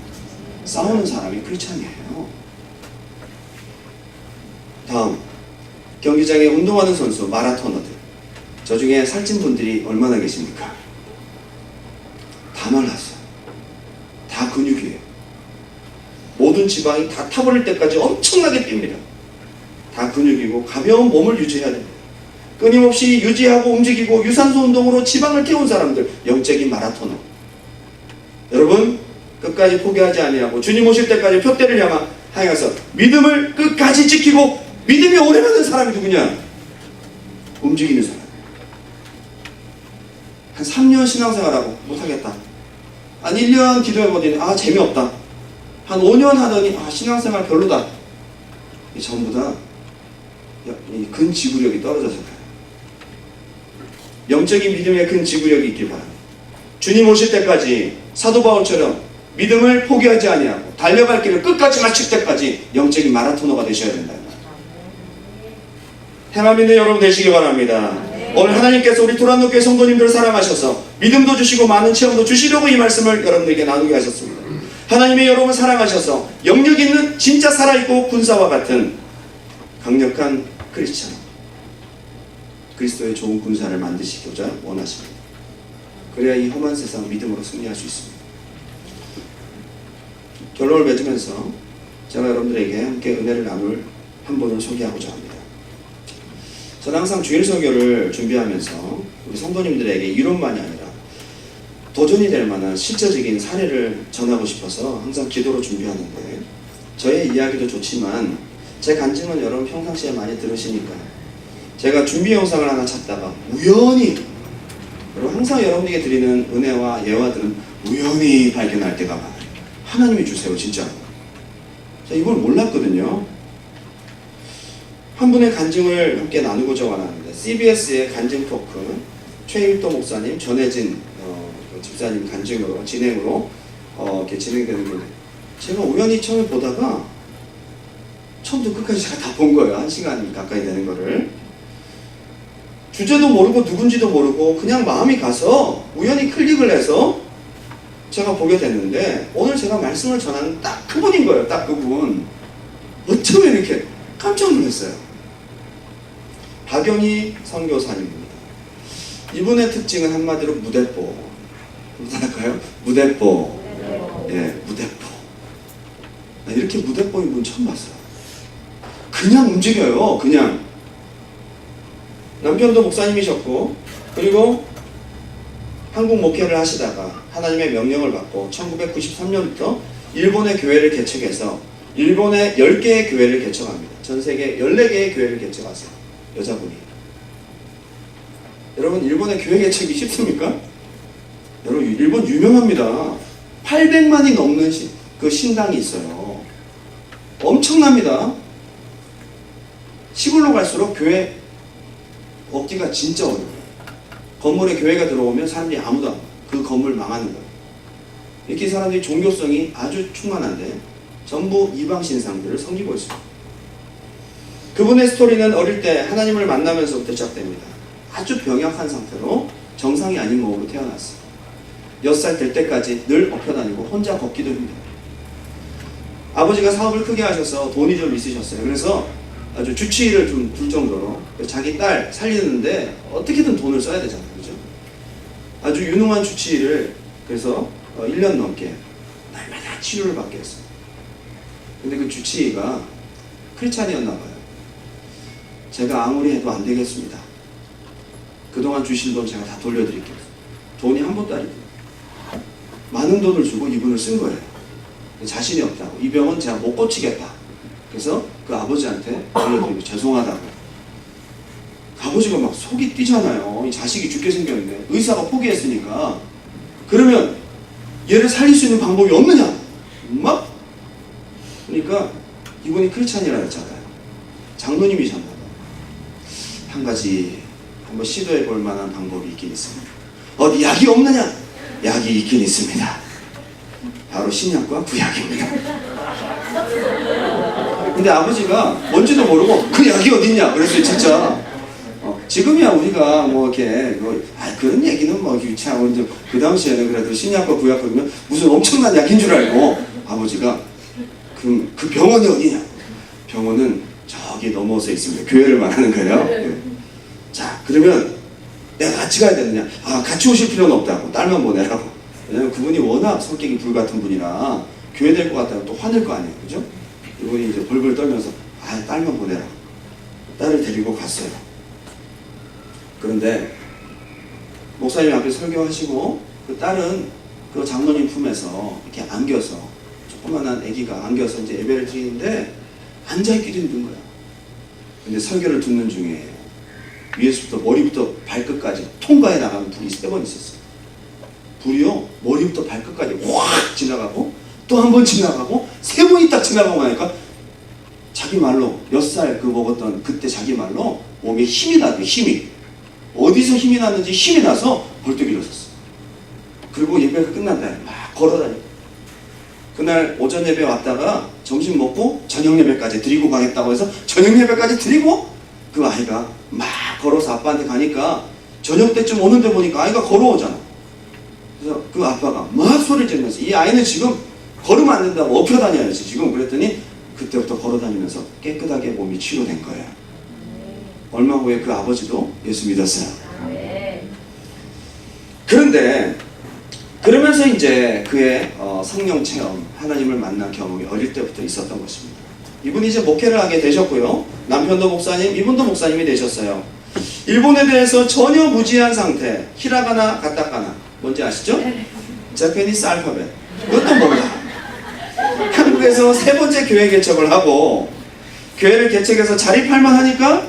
싸우는 사람이 크리스찬이에요. 다음, 경기장에 운동하는 선수, 마라토너들. 저 중에 살찐 분들이 얼마나 계십니까? 다 말랐어요. 다 근육이에요. 모든 지방이 다 타버릴 때까지 엄청나게 뜁니다. 다 근육이고 가벼운 몸을 유지해야 됩니다. 끊임없이 유지하고 움직이고 유산소 운동으로 지방을 태운 사람들, 영적인 마라토너. 여러분, 끝까지 포기하지 아니하고 주님 오실 때까지 표대를 향하여서 믿음을 끝까지 지키고 믿음이 오래 가는 사람이 누구냐? 움직이는 사람. 한 3년 신앙생활하고 못하겠다. 한 1년 기도해보더니 재미없다. 한 5년 하더니 신앙생활 별로다. 이 전부 다 이 근지구력이 떨어져서 가요. 영적인 믿음의 근지구력이 있길 바랍니다. 주님 오실 때까지 사도 바울처럼 믿음을 포기하지 아니하고 달려갈 길을 끝까지 마칠 때까지 영적인 마라토너가 되셔야 된다. 해만 믿는 여러분 되시기 바랍니다. 오늘 하나님께서 우리 도란노교회 성도님들을 사랑하셔서 믿음도 주시고 많은 체험도 주시려고 이 말씀을 여러분들에게 나누게 하셨습니다. 하나님이 여러분을 사랑하셔서 영역 있는 진짜 살아있고 군사와 같은 강력한 크리스찬, 그리스도의 좋은 군사를 만드시고자 원하십니다. 그래야 이 험한 세상 믿음으로 승리할 수 있습니다. 결론을 맺으면서 제가 여러분들에게 함께 은혜를 나눌 한 분을 소개하고자 합니다. 저는 항상 주일 설교를 준비하면서 우리 성도님들에게 이론만이 아니라 도전이 될 만한 실제적인 사례를 전하고 싶어서 항상 기도로 준비하는데, 저의 이야기도 좋지만 제 간증은 여러분 평상시에 많이 들으시니까 제가 준비 영상을 하나 찾다가 우연히, 여러분 항상 여러분에게 드리는 은혜와 예화들은 우연히 발견할 때가 많아요. 하나님이 주세요, 진짜. 제가 이걸 몰랐거든요. 한 분의 간증을 함께 나누고자 원하는데, CBS의 간증 토크, 최일도 목사님, 전혜진 집사님 간증으로, 진행으로 이렇게 진행되는 건데, 제가 우연히 처음에 보다가 처음부터 끝까지 제가 다 본 거예요. 1시간 가까이 되는 거를. 주제도 모르고 누군지도 모르고 그냥 마음이 가서 우연히 클릭을 해서 제가 보게 됐는데, 오늘 제가 말씀을 전하는 딱 그분인 거예요. 딱 그분. 어쩌면 이렇게 깜짝 놀랐어요. 박영희 선교사님입니다. 이분의 특징은 한마디로 무대뽀. 할까요? 무대뽀. 예, 무대뽀. 나 이렇게 무대뽀인 분 처음 봤어요. 그냥 움직여요. 그냥. 남편도 목사님이셨고, 그리고 한국 목회를 하시다가 하나님의 명령을 받고 1993년부터 일본의 교회를 개척해서 일본의 10개의 교회를 개척합니다. 전 세계 14개의 교회를 개척하세요. 여자분이. 여러분, 일본의 교회 개척이 쉽습니까? 여러분, 일본 유명합니다. 800만이 넘는 그 신당이 있어요. 엄청납니다. 시골로 갈수록 교회 얻기가 진짜 어려워요. 건물에 교회가 들어오면 사람들이 아무도 안 와요. 그 건물 망하는 거예요. 이렇게 사람들이 종교성이 아주 충만한데 전부 이방 신상들을 섬기고 있습니다. 그분의 스토리는 어릴 때 하나님을 만나면서부터 시작됩니다. 아주 병약한 상태로 정상이 아닌 몸으로 태어났어요. 6살 될 때까지 늘 엎혀다니고 혼자 걷기도 힘들어요. 아버지가 사업을 크게 하셔서 돈이 좀 있으셨어요. 그래서 아주 주치의를 좀 둘 정도로 자기 딸 살리는데 어떻게든 돈을 써야 되잖아요. 그죠? 아주 유능한 주치의를 그래서 1년 넘게 날마다 치료를 받게 했어요. 근데 그 주치의가 크리스찬이었나 봐요. 제가 아무리 해도 안 되겠습니다. 그동안 주신 돈 제가 다 돌려드릴게요. 돈이 한 번도 아니고 많은 돈을 주고 이분을 쓴 거예요. 자신이 없다고. 이 병은 제가 못 고치겠다. 그래서 그 아버지한테 알려드리고 죄송하다고. 그 아버지가 막 속이 뛰잖아요. 이 자식이 죽게 생겼는데 의사가 포기했으니까. 그러면 얘를 살릴 수 있는 방법이 없느냐? 막? 그러니까 이분이 크리스찬이라 했잖아요. 장로님이셨나 봐요. 한 가지 한번 시도해 볼 만한 방법이 있긴 있습니다. 어디 약이 없느냐? 약이 있긴 있습니다. 바로 신약과 구약입니다. 근데 아버지가 뭔지도 모르고 그 약이 어딨냐? 그랬어요, 진짜. 지금이야 우리가 뭐 이렇게 그런 얘기는 뭐 유치하고 그 당시에는 그래도 신약과 구약 그러면 무슨 엄청난 약인 줄 알고 아버지가 그 병원이 어디냐? 병원은 저기 넘어서 있습니다. 교회를 말하는 거예요. 네. 자, 그러면 내가 같이 가야 되느냐? 아, 같이 오실 필요는 없다고. 딸만 보내라고. 왜냐면 그분이 워낙 성격이 불같은 분이라 교회 될 것 같다고 또 화낼 거 아니에요. 그죠? 이분이 이제 벌벌 떨면서 아, 딸만 보내라고. 딸을 데리고 갔어요. 그런데 목사님 앞에 설교하시고 그 딸은 그 장로님 품에서 이렇게 안겨서 조그만한 아기가 안겨서 이제 예배를 드리는데 앉아있기도 힘든 거야. 근데 설교를 듣는 중에 위에서부터 머리부터 발끝까지 통과해 나가는 불이 3번 있었어요. 불이요 머리부터 발끝까지 확 지나가고 또 한 번 지나가고 3번이 딱 지나가고 나니까 자기 말로 몇 살 그 먹었던 그때 자기 말로 몸에 힘이 나더라고요. 힘이 어디서 힘이 났는지 힘이 나서 벌떡 일어섰어. 그리고 예배가 끝난다. 막 걸어다니고 그날 오전 예배 왔다가 점심 먹고 저녁 예배까지 드리고 가겠다고 해서 저녁 예배까지 드리고 그 아이가 막 걸어서 아빠한테 가니까 저녁 때쯤 오는데 보니까 아이가 걸어오잖아. 그래서 그 아빠가 막 소리를 지르면서 이 아이는 지금 걸으면 안 된다고 엎혀 다녀야지 지금. 그랬더니 그때부터 걸어 다니면서 깨끗하게 몸이 치료된 거예요. 얼마 후에 그 아버지도 예수 믿었어요. 그런데 그러면서 이제 그의 성령 체험, 하나님을 만난 경험이 어릴 때부터 있었던 것입니다. 이분이 이제 목회를 하게 되셨고요. 남편도 목사님, 이분도 목사님이 되셨어요. 일본에 대해서 전혀 무지한 상태, 히라가나, 가타카나 뭔지 아시죠? 자페니스 알파벳 그것도 몰라. 한국에서 3번째 교회 개척을 하고 교회를 개척해서 자립할만 하니까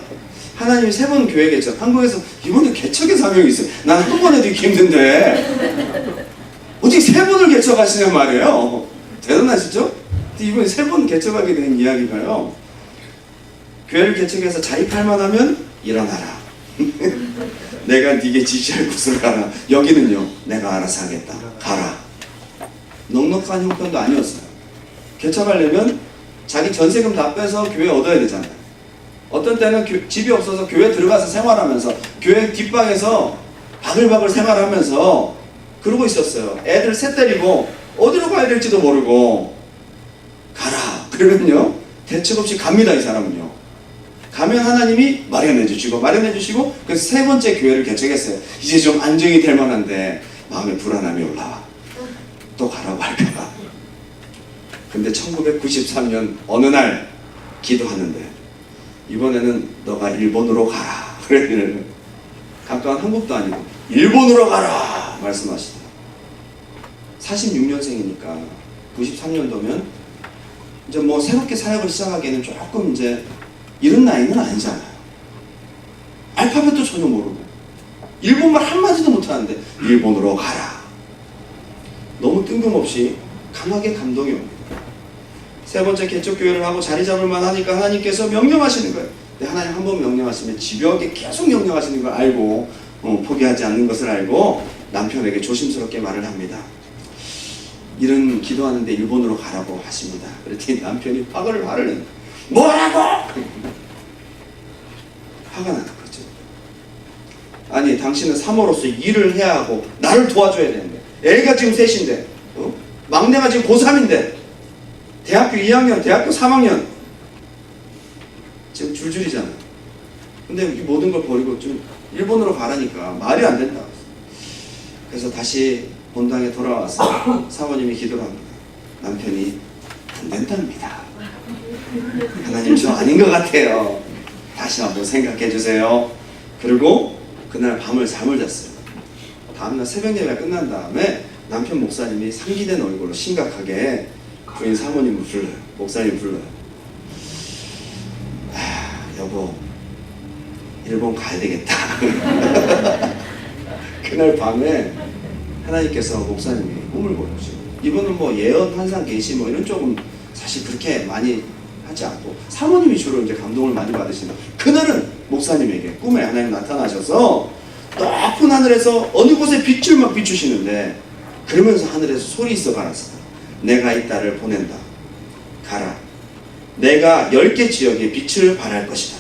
하나님이 3번 교회 개척. 한국에서 이번에 개척의 사명이 있어요. 난 한 번 해도 이렇게 힘든데 어떻게 3번을 개척하시냔 말이에요. 대단하시죠? 이번에 3번 개척하게 된 이야기가요. 교회를 개척해서 자립할만 하면 일어나라. 내가 네게 지시할 곳으로 가라. 여기는요 내가 알아서 하겠다. 가라. 넉넉한 형편도 아니었어요. 개척하려면 자기 전세금 다 빼서 교회 얻어야 되잖아요. 어떤 때는 집이 없어서 교회 들어가서 생활하면서 교회 뒷방에서 바글바글 생활하면서 그러고 있었어요. 애들 셋 데리고 어디로 가야 될지도 모르고 가라. 그러면요 대책 없이 갑니다. 이 사람은요. 가면 하나님이 마련해 주시고 그래서 3번째 교회를 개척했어요. 이제 좀 안정이 될 만한데 마음에 불안함이 올라와. 또 가라고 할까봐. 근데 1993년 어느 날 기도하는데 이번에는 너가 일본으로 가라. 그래. 가까운 한국도 아니고 일본으로 가라 말씀하시더라고요. 46년생이니까 93년도면 이제 뭐 새롭게 사역을 시작하기에는 조금 이제 이런 나이는 아니잖아요. 알파벳도 전혀 모르고 일본말 한마디도 못하는데 일본으로 가라. 너무 뜬금없이 강하게 감동이 옵니다. 3번째 개척교회를 하고 자리 잡을 만하니까 하나님께서 명령하시는 거예요. 근데 하나님 한번 명령하시면 집요하게 계속 명령하시는 걸 알고 포기하지 않는 것을 알고 남편에게 조심스럽게 말을 합니다. 이런 기도하는데 일본으로 가라고 하십니다. 그랬더니 남편이 화를 내는 뭐라고? 화가 나는 거죠. 아니 당신은 사모로서 일을 해야 하고 나를 도와줘야 되는데 애가 지금 셋인데 막내가 지금 고3인데 대학교 2학년, 대학교 3학년 지금 줄줄이잖아. 근데 이 모든 걸 버리고 좀 일본으로 가라니까 말이 안 된다. 그래서 다시 본당에 돌아와서 사모님이 기도를 합니다. 남편이 안 된답니다. 하나님 저 아닌 것 같아요. 다시 한번 생각해 주세요. 그리고 그날 밤을 잠을 잤어요. 다음날 새벽 예배가 끝난 다음에 남편 목사님이 상기된 얼굴로 심각하게 부인 사모님을 불러요. 목사님 불러요. 여보, 일본 가야 되겠다. 그날 밤에 하나님께서 목사님이 꿈을 보여주시고, 이분은 뭐 예언, 환상, 계시 뭐 이런 쪽은 사실 그렇게 많이 하지 않고 사모님이 주로 이제 감동을 많이 받으시는, 그날은 목사님에게 꿈에 하나님 나타나셔서 높은 하늘에서 어느 곳에 빛을 막 비추시는데, 그러면서 하늘에서 소리 있어 가라사대, 내가 이 딸을 보낸다. 가라. 내가 10개 지역에 빛을 발할 것이다.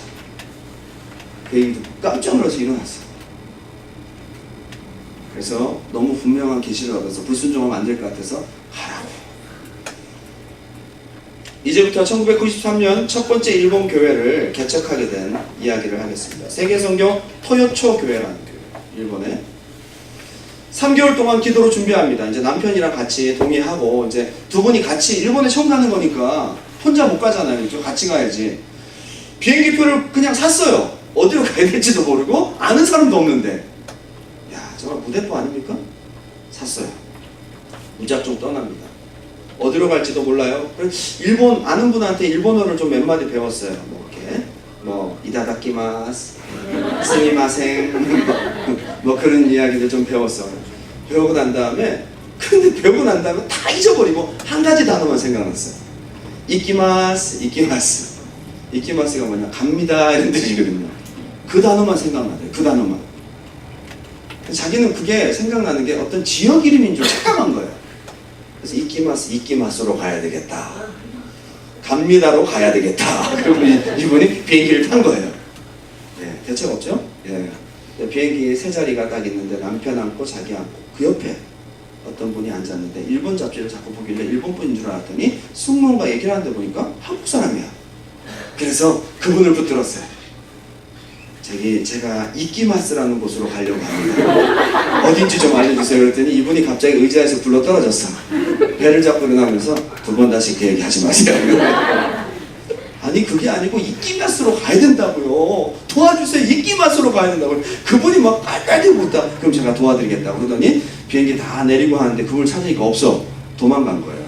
그 얘기 듣고 깜짝 놀라서 일어났어요. 그래서 너무 분명한 계시를 얻어서 불순종하면 안 될 것 같아서 가라고. 이제부터 1993년 첫 번째 일본 교회를 개척하게 된 이야기를 하겠습니다. 세계성경 토요초 교회라는 교회, 일본에 3개월 동안 기도로 준비합니다. 이제 남편이랑 같이 동의하고, 이제 두 분이 같이 일본에 처음 가는 거니까 혼자 못 가잖아요. 그렇죠? 같이 가야지. 비행기표를 그냥 샀어요. 어디로 가야 될지도 모르고 아는 사람도 없는데, 야, 정말 무대포 아닙니까? 샀어요. 무작정 떠납니다. 어디로 갈지도 몰라요. 일본 아는 분한테 일본어를 좀 몇 마디 배웠어요. 뭐 이렇게 뭐 이다다키마스, 스미마생, 뭐 그런 이야기들 좀 배웠어. 배우고 난 다음에, 근데 배우고 난 다음에 다 잊어버리고 한 가지 단어만 생각났어요. 이키마스, 이키마스. 이키마스가 뭐냐? 갑니다 이런 뜻이거든요. 그 단어만 생각나대요. 그 단어만. 자기는 그게 생각나는 게 어떤 지역 이름인 줄 착각한 거예요. 그래서 이키마스, 이키마스로 가야 되겠다. 갑니다로 가야 되겠다. 그리고 이분이 비행기를 탄 거예요. 예, 대책 없죠? 예. 비행기 세 자리가 딱 있는데 남편 앉고 자기 앉고, 그 옆에 어떤 분이 앉았는데 일본 잡지를 자꾸 보길래 일본 분인 줄 알았더니 승무원과 얘기를 하는데 보니까 한국 사람이야. 그래서 그분을 붙들었어요. 제가 이키마스라는 곳으로 가려고 합니다. 어딘지 좀 알려주세요. 그랬더니 이분이 갑자기 의자에서 굴러 떨어졌어. 배를 잡고 일어나면서 두 번 다시 그 얘기 하지 마세요. 아니 그게 아니고 이키마스로 가야 된다고요. 도와주세요. 이키마스로 가야 된다고요. 그분이 막 깔깔이 묻다. 그럼 제가 도와드리겠다고 그러더니 비행기 다 내리고 하는데 그걸 찾으니까 없어. 도망간 거예요.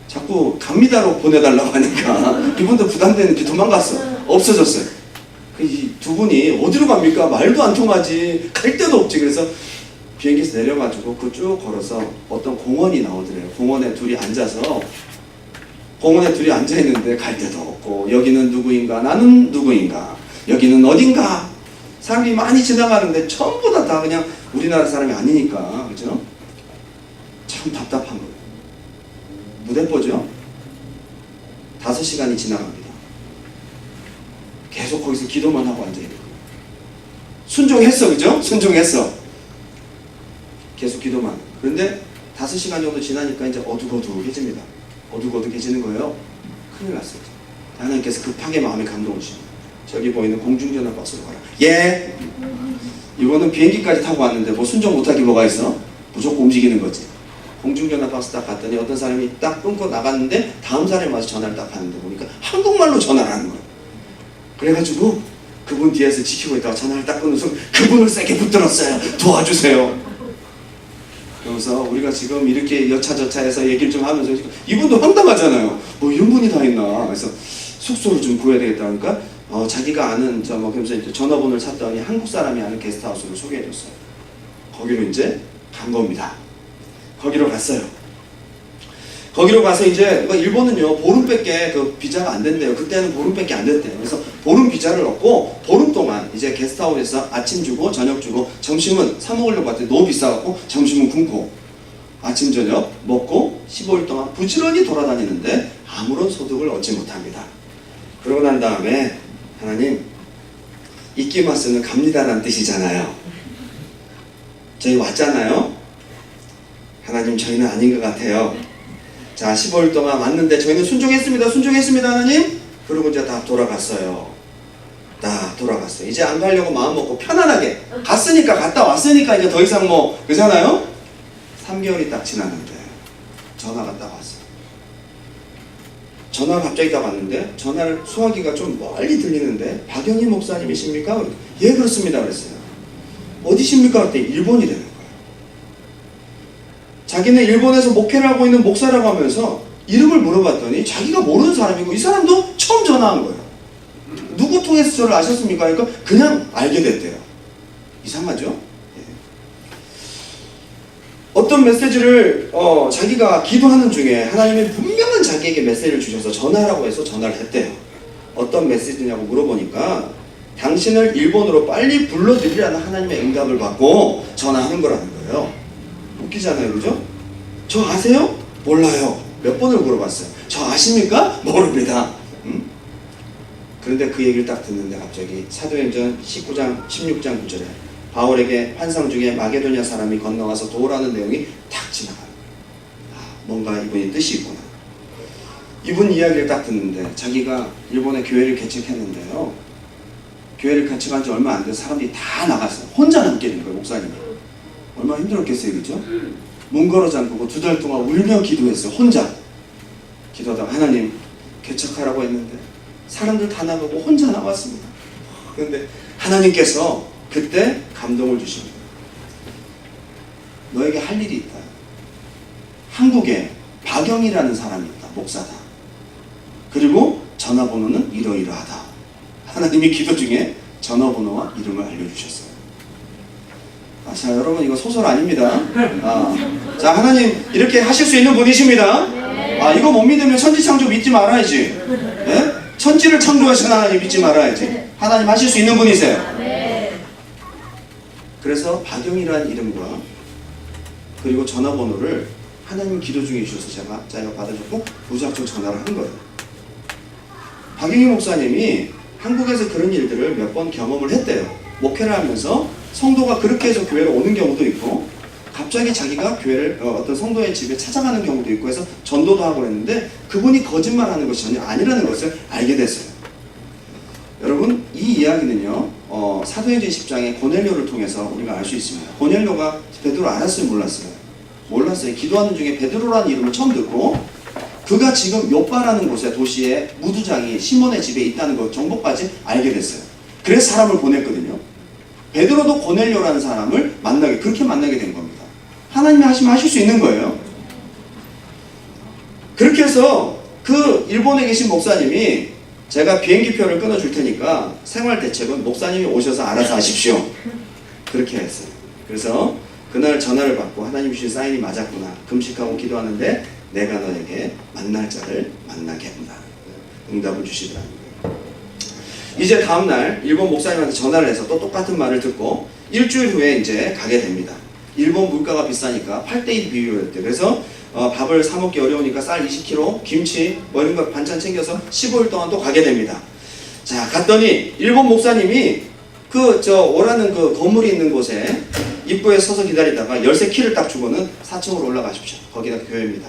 자꾸 갑니다로 보내달라고 하니까 이분도 부담되는지 도망갔어. 없어졌어요. 이 두 분이 어디로 갑니까? 말도 안 통하지. 갈 데도 없지. 그래서 비행기에서 내려가지고 그 쭉 걸어서 어떤 공원이 나오더래요. 공원에 둘이 앉아서, 공원에 둘이 앉아있는데 갈 데도 없고, 여기는 누구인가, 나는 누구인가, 여기는 어딘가. 사람이 많이 지나가는데 전부 다 그냥 우리나라 사람이 아니니까, 그죠? 참 답답한 거예요. 무대뽀죠? 5시간이 지나갑니다. 계속 거기서 기도만 하고 앉아있는 거예요. 순종했어, 그죠? 순종했어. 계속 기도만. 그런데 5시간 정도 지나니까 이제 어둑어둑해집니다. 어둑어둑해지는 거예요. 큰일 났어요. 하나님께서 급하게 마음에 감동을 주십니다. 저기 보이는 공중전화 박스로 가라. 예. 이거는 비행기까지 타고 왔는데 뭐 순종 못하기 뭐가 있어? 무조건 움직이는 거지. 공중전화 박스 딱 갔더니 어떤 사람이 딱 끊고 나갔는데 다음 사람이 와서 전화를 딱 하는데 보니까 한국말로 전화를 하는 거예요. 그래가지고 그분 뒤에서 지키고 있다가 전화를 딱 끊는 순간 그분을 세게 붙들었어요. 도와주세요. 그래서 우리가 지금 이렇게 여차저차해서 얘기를 좀 하면서 이분도 황당하잖아요. 뭐 이런 분이 다 있나. 그래서 숙소를 좀 구해야 되겠다 하니까 자기가 아는 그러면서 이제 전화번호를 찾더니 한국 사람이 아는 게스트하우스를 소개해줬어요. 거기로 이제 간 겁니다. 거기로 갔어요. 거기로 가서 이제 일본은요 보름밖에 그 비자가 안 된대요. 그때는 보름밖에 안 됐대요. 그래서 보름 비자를 얻고 보름 동안 이제 게스트하우스에서 아침 주고 저녁 주고, 점심은 사 먹으려고 했더니 너무 비싸갖고 점심은 굶고 아침 저녁 먹고 15일 동안 부지런히 돌아다니는데 아무런 소득을 얻지 못합니다. 그러고 난 다음에 하나님, 이키마스는 갑니다라는 뜻이잖아요. 저희 왔잖아요. 하나님, 저희는 아닌 것 같아요. 자, 15일 동안 왔는데 저희는 순종했습니다. 순종했습니다, 하나님. 그리고 이제 다 돌아갔어요. 다 돌아갔어요. 이제 안 가려고 마음 먹고 편안하게 갔으니까, 갔다 왔으니까 이제 더 이상 뭐 그잖아요. 3개월이 딱 지났는데 전화가 딱 왔어요. 전화가 갑자기 딱 왔는데 전화를 수화기가 좀 멀리 들리는데, 박영희 목사님이십니까? 예, 그렇습니다. 그랬어요. 어디십니까? 그랬더니 일본이 되는 거예요. 자기는 일본에서 목회를 하고 있는 목사라고 하면서 이름을 물어봤더니 자기가 모르는 사람이고 이 사람도 처음 전화한 거예요. 누구 통해서 저를 아셨습니까? 그러니까 그냥 알게 됐대요. 이상하죠? 예. 어떤 메시지를 자기가 기도하는 중에 하나님이 분명한 자기에게 메시지를 주셔서 전화하라고 해서 전화를 했대요. 어떤 메시지냐고 물어보니까 당신을 일본으로 빨리 불러드리라는 하나님의 응답을 받고 전화하는 거라는 거예요. 웃기잖아요, 그죠? 저 아세요? 몰라요. 몇 번을 물어봤어요. 저 아십니까? 모릅니다. 그런데 그 얘기를 딱 듣는데 갑자기 사도행전 19장 16장 9절에 바울에게 환상 중에 마게도냐 사람이 건너와서 도우라는 내용이 탁 지나가요. 뭔가 이분이 뜻이 있구나. 이분 이야기를 딱 듣는데 자기가 일본에 교회를 개척했는데요. 교회를 개척한 지 얼마 안 돼서 사람들이 다 나갔어요. 혼자 남게 된 거예요, 목사님이. 얼마나 힘들었겠어요, 그죠? 문 걸어 잠그고 2달 동안 울며 기도했어요, 혼자. 기도하다가 하나님 개척하라고 했는데 사람들 다 나가고 혼자 남았습니다. 그런데 하나님께서 그때 감동을 주십니다. 너에게 할 일이 있다. 한국에 박영이라는 사람이 있다. 목사다. 그리고 전화번호는 이러이러하다. 하나님이 기도 중에 전화번호와 이름을 알려주셨어요. 자, 여러분 이거 소설 아닙니다. 자, 하나님 이렇게 하실 수 있는 분이십니다. 이거 못 믿으면 천지창조 믿지 말아야지. 네? 천지를 창조하신 하나님 믿지 말아야지. 하나님 하실 수 있는 분이세요. 그래서 박영이라는 이름과 그리고 전화번호를 하나님 기도 중에 주셔서 자기가 받아줬고 무작정 전화를 한 거예요. 박영희 목사님이 한국에서 그런 일들을 몇 번 경험을 했대요. 목회를 하면서 성도가 그렇게 해서 교회로 오는 경우도 있고 갑자기 자기가 교회를 어떤 성도의 집에 찾아가는 경우도 있고 해서 전도도 하고 그랬는데 그분이 거짓말하는 것이 전혀 아니라는 것을 알게 됐어요. 여러분 이 이야기는요 사도행전 10장의 고넬료를 통해서 우리가 알 수 있습니다. 고넬료가 베드로 알았어요? 몰랐어요? 몰랐어요. 기도하는 중에 베드로라는 이름을 처음 듣고 그가 지금 요빠라는 곳에 도시에 무두장이 시몬의 집에 있다는 것 정보까지 알게 됐어요. 그래서 사람을 보냈거든요. 베드로도 고넬료라는 사람을 그렇게 만나게 된 겁니다. 하나님이 하시면 하실 수 있는 거예요. 그렇게 해서 그 일본에 계신 목사님이 제가 비행기표를 끊어줄 테니까 생활 대책은 목사님이 오셔서 알아서 하십시오. 그렇게 했어요. 그래서 그날 전화를 받고 하나님 주신 사인이 맞았구나. 금식하고 기도하는데 내가 너에게 만날 자를 만나게 한다. 응답을 주시더라고요. 이제 다음날 일본 목사님한테 전화를 해서 또 똑같은 말을 듣고 일주일 후에 이제 가게 됩니다. 일본 물가가 비싸니까 8대1 비율이었대요. 그래서 밥을 사 먹기 어려우니까 쌀 20kg, 김치, 뭐 이런 거 반찬 챙겨서 15일 동안 또 가게 됩니다. 자, 갔더니 일본 목사님이 오라는 그 건물이 있는 곳에 입구에 서서 기다리다가 열쇠 키를 딱 주고는 4층으로 올라가십시오. 거기가 교회입니다.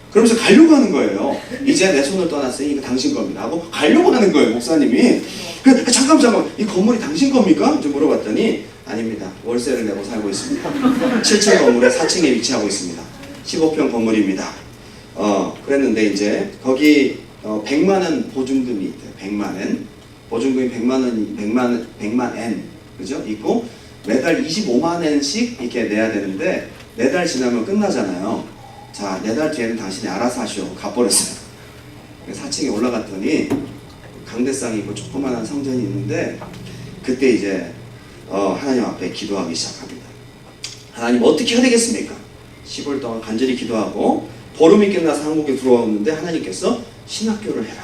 그러면서 가려고 하는 거예요. 이제 내 손을 떠났으니 이거 당신 겁니다. 하고 가려고 하는 거예요, 목사님이. 잠깐만, 이 건물이 당신 겁니까? 이제 물어봤더니 아닙니다. 월세를 내고 살고 있습니다. 7층 건물에 4층에 위치하고 있습니다. 15평 건물입니다. 그랬는데 이제 거기 100만 원 보증금이 있대요. 100만 엔. 보증금이 100만 엔. 그죠? 있고 매달 25만 엔씩 이렇게 내야 되는데 4달 지나면 끝나잖아요. 자, 4달 뒤에는 당신이 알아서 하시오. 가버렸어요. 4층에 올라갔더니 강대상이 있고 조그만한 성전이 있는데 그때 이제 하나님 앞에 기도하기 시작합니다. 하나님 어떻게 해야 되겠습니까? 10월 동안 간절히 기도하고 보름이 끝나서 한국에 들어왔는데 하나님께서 신학교를 해라.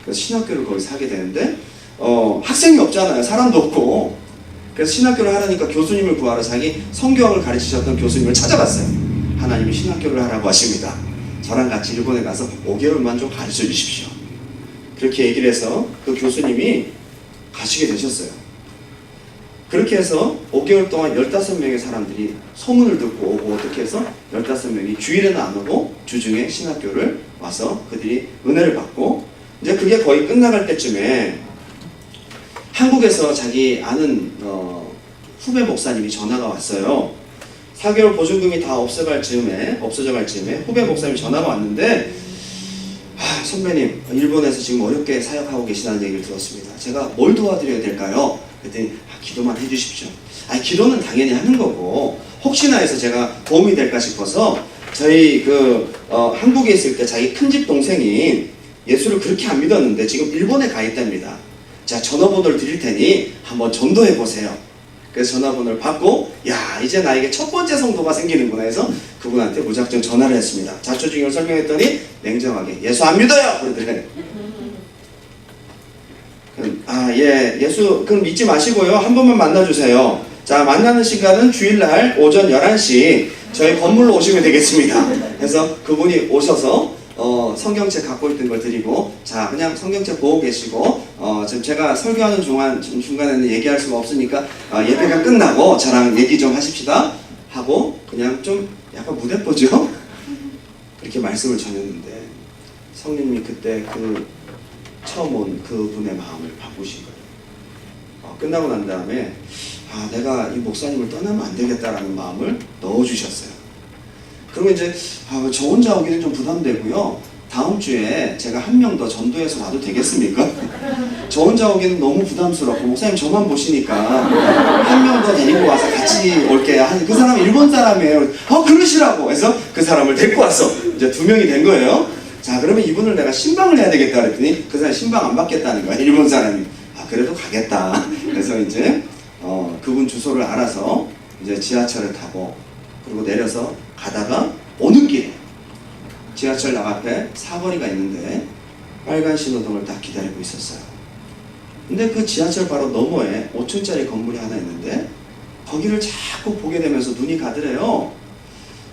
그래서 신학교를 거기서 하게 되는데 학생이 없잖아요. 사람도 없고. 그래서 신학교를 하라니까 교수님을 구하러 자기 성경을 가르치셨던 교수님을 찾아갔어요. 하나님이 신학교를 하라고 하십니다. 저랑 같이 일본에 가서 5개월만 좀 가르쳐 주십시오. 그렇게 얘기를 해서 그 교수님이 가시게 되셨어요. 그렇게 해서 5개월 동안 15명의 사람들이 소문을 듣고 오고 어떻게 해서 15명이 주일에는 안 오고 주중에 신학교를 와서 그들이 은혜를 받고 이제 그게 거의 끝나갈 때쯤에 한국에서 자기 아는 후배 목사님이 전화가 왔어요. 4개월 보증금이 다 없어져 갈 즈음에 후배 목사님이 전화가 왔는데 선배님 일본에서 지금 어렵게 사역하고 계시다는 얘기를 들었습니다. 제가 뭘 도와드려야 될까요? 그랬더니 기도만 해주십시오. 기도는 당연히 하는 거고 혹시나 해서 제가 도움이 될까 싶어서 저희 한국에 있을 때 자기 큰집 동생이 예수를 그렇게 안 믿었는데 지금 일본에 가 있답니다. 자, 전화번호를 드릴 테니 한번 전도해 보세요. 그래서 전화번호를 받고, 야, 이제 나에게 첫 번째 성도가 생기는구나 해서 그분한테 무작정 전화를 했습니다. 자초중요를 설명했더니 냉정하게 예수 안 믿어요! 그러더래요. 예수 그럼 믿지 마시고요. 한 번만 만나주세요. 자, 만나는 시간은 주일날 오전 11시 저희 건물로 오시면 되겠습니다. 그래서 그분이 오셔서 성경책 갖고 있던 걸 드리고, 자, 그냥 성경책 보고 계시고, 지금 제가 설교하는 중간에는 얘기할 수가 없으니까 예배가 끝나고 저랑 얘기 좀 하십시다 하고 그냥 좀 약간 무대뽀죠? 그렇게 말씀을 전했는데 성령님이 그때 처음 온 그분의 마음을 바꾸신 거예요. 끝나고 난 다음에 내가 이 목사님을 떠나면 안 되겠다라는 마음을 넣어주셨어요. 그리고 이제 저 혼자 오기는 좀 부담되고요. 다음 주에 제가 한 명 더 전도해서 와도 되겠습니까? 저 혼자 오기는 너무 부담스럽고 목사님 저만 보시니까 한 명 더 데리고 와서 같이 올게요. 그 사람은 일본 사람이에요. 그러시라고 해서 그 사람을 데리고 와서 이제 2명이 된 거예요. 자, 그러면 이분을 내가 신방을 해야 되겠다 그랬더니 그 사람이 신방 안 받겠다는 거야. 일본 사람이. 그래도 가겠다. 그래서 이제 그분 주소를 알아서 이제 지하철을 타고 그리고 내려서 가다가 오는 길에 지하철역 앞에 사거리가 있는데 빨간 신호등을 딱 기다리고 있었어요. 근데 그 지하철 바로 너머에 5층짜리 건물이 하나 있는데 거기를 자꾸 보게 되면서 눈이 가더래요.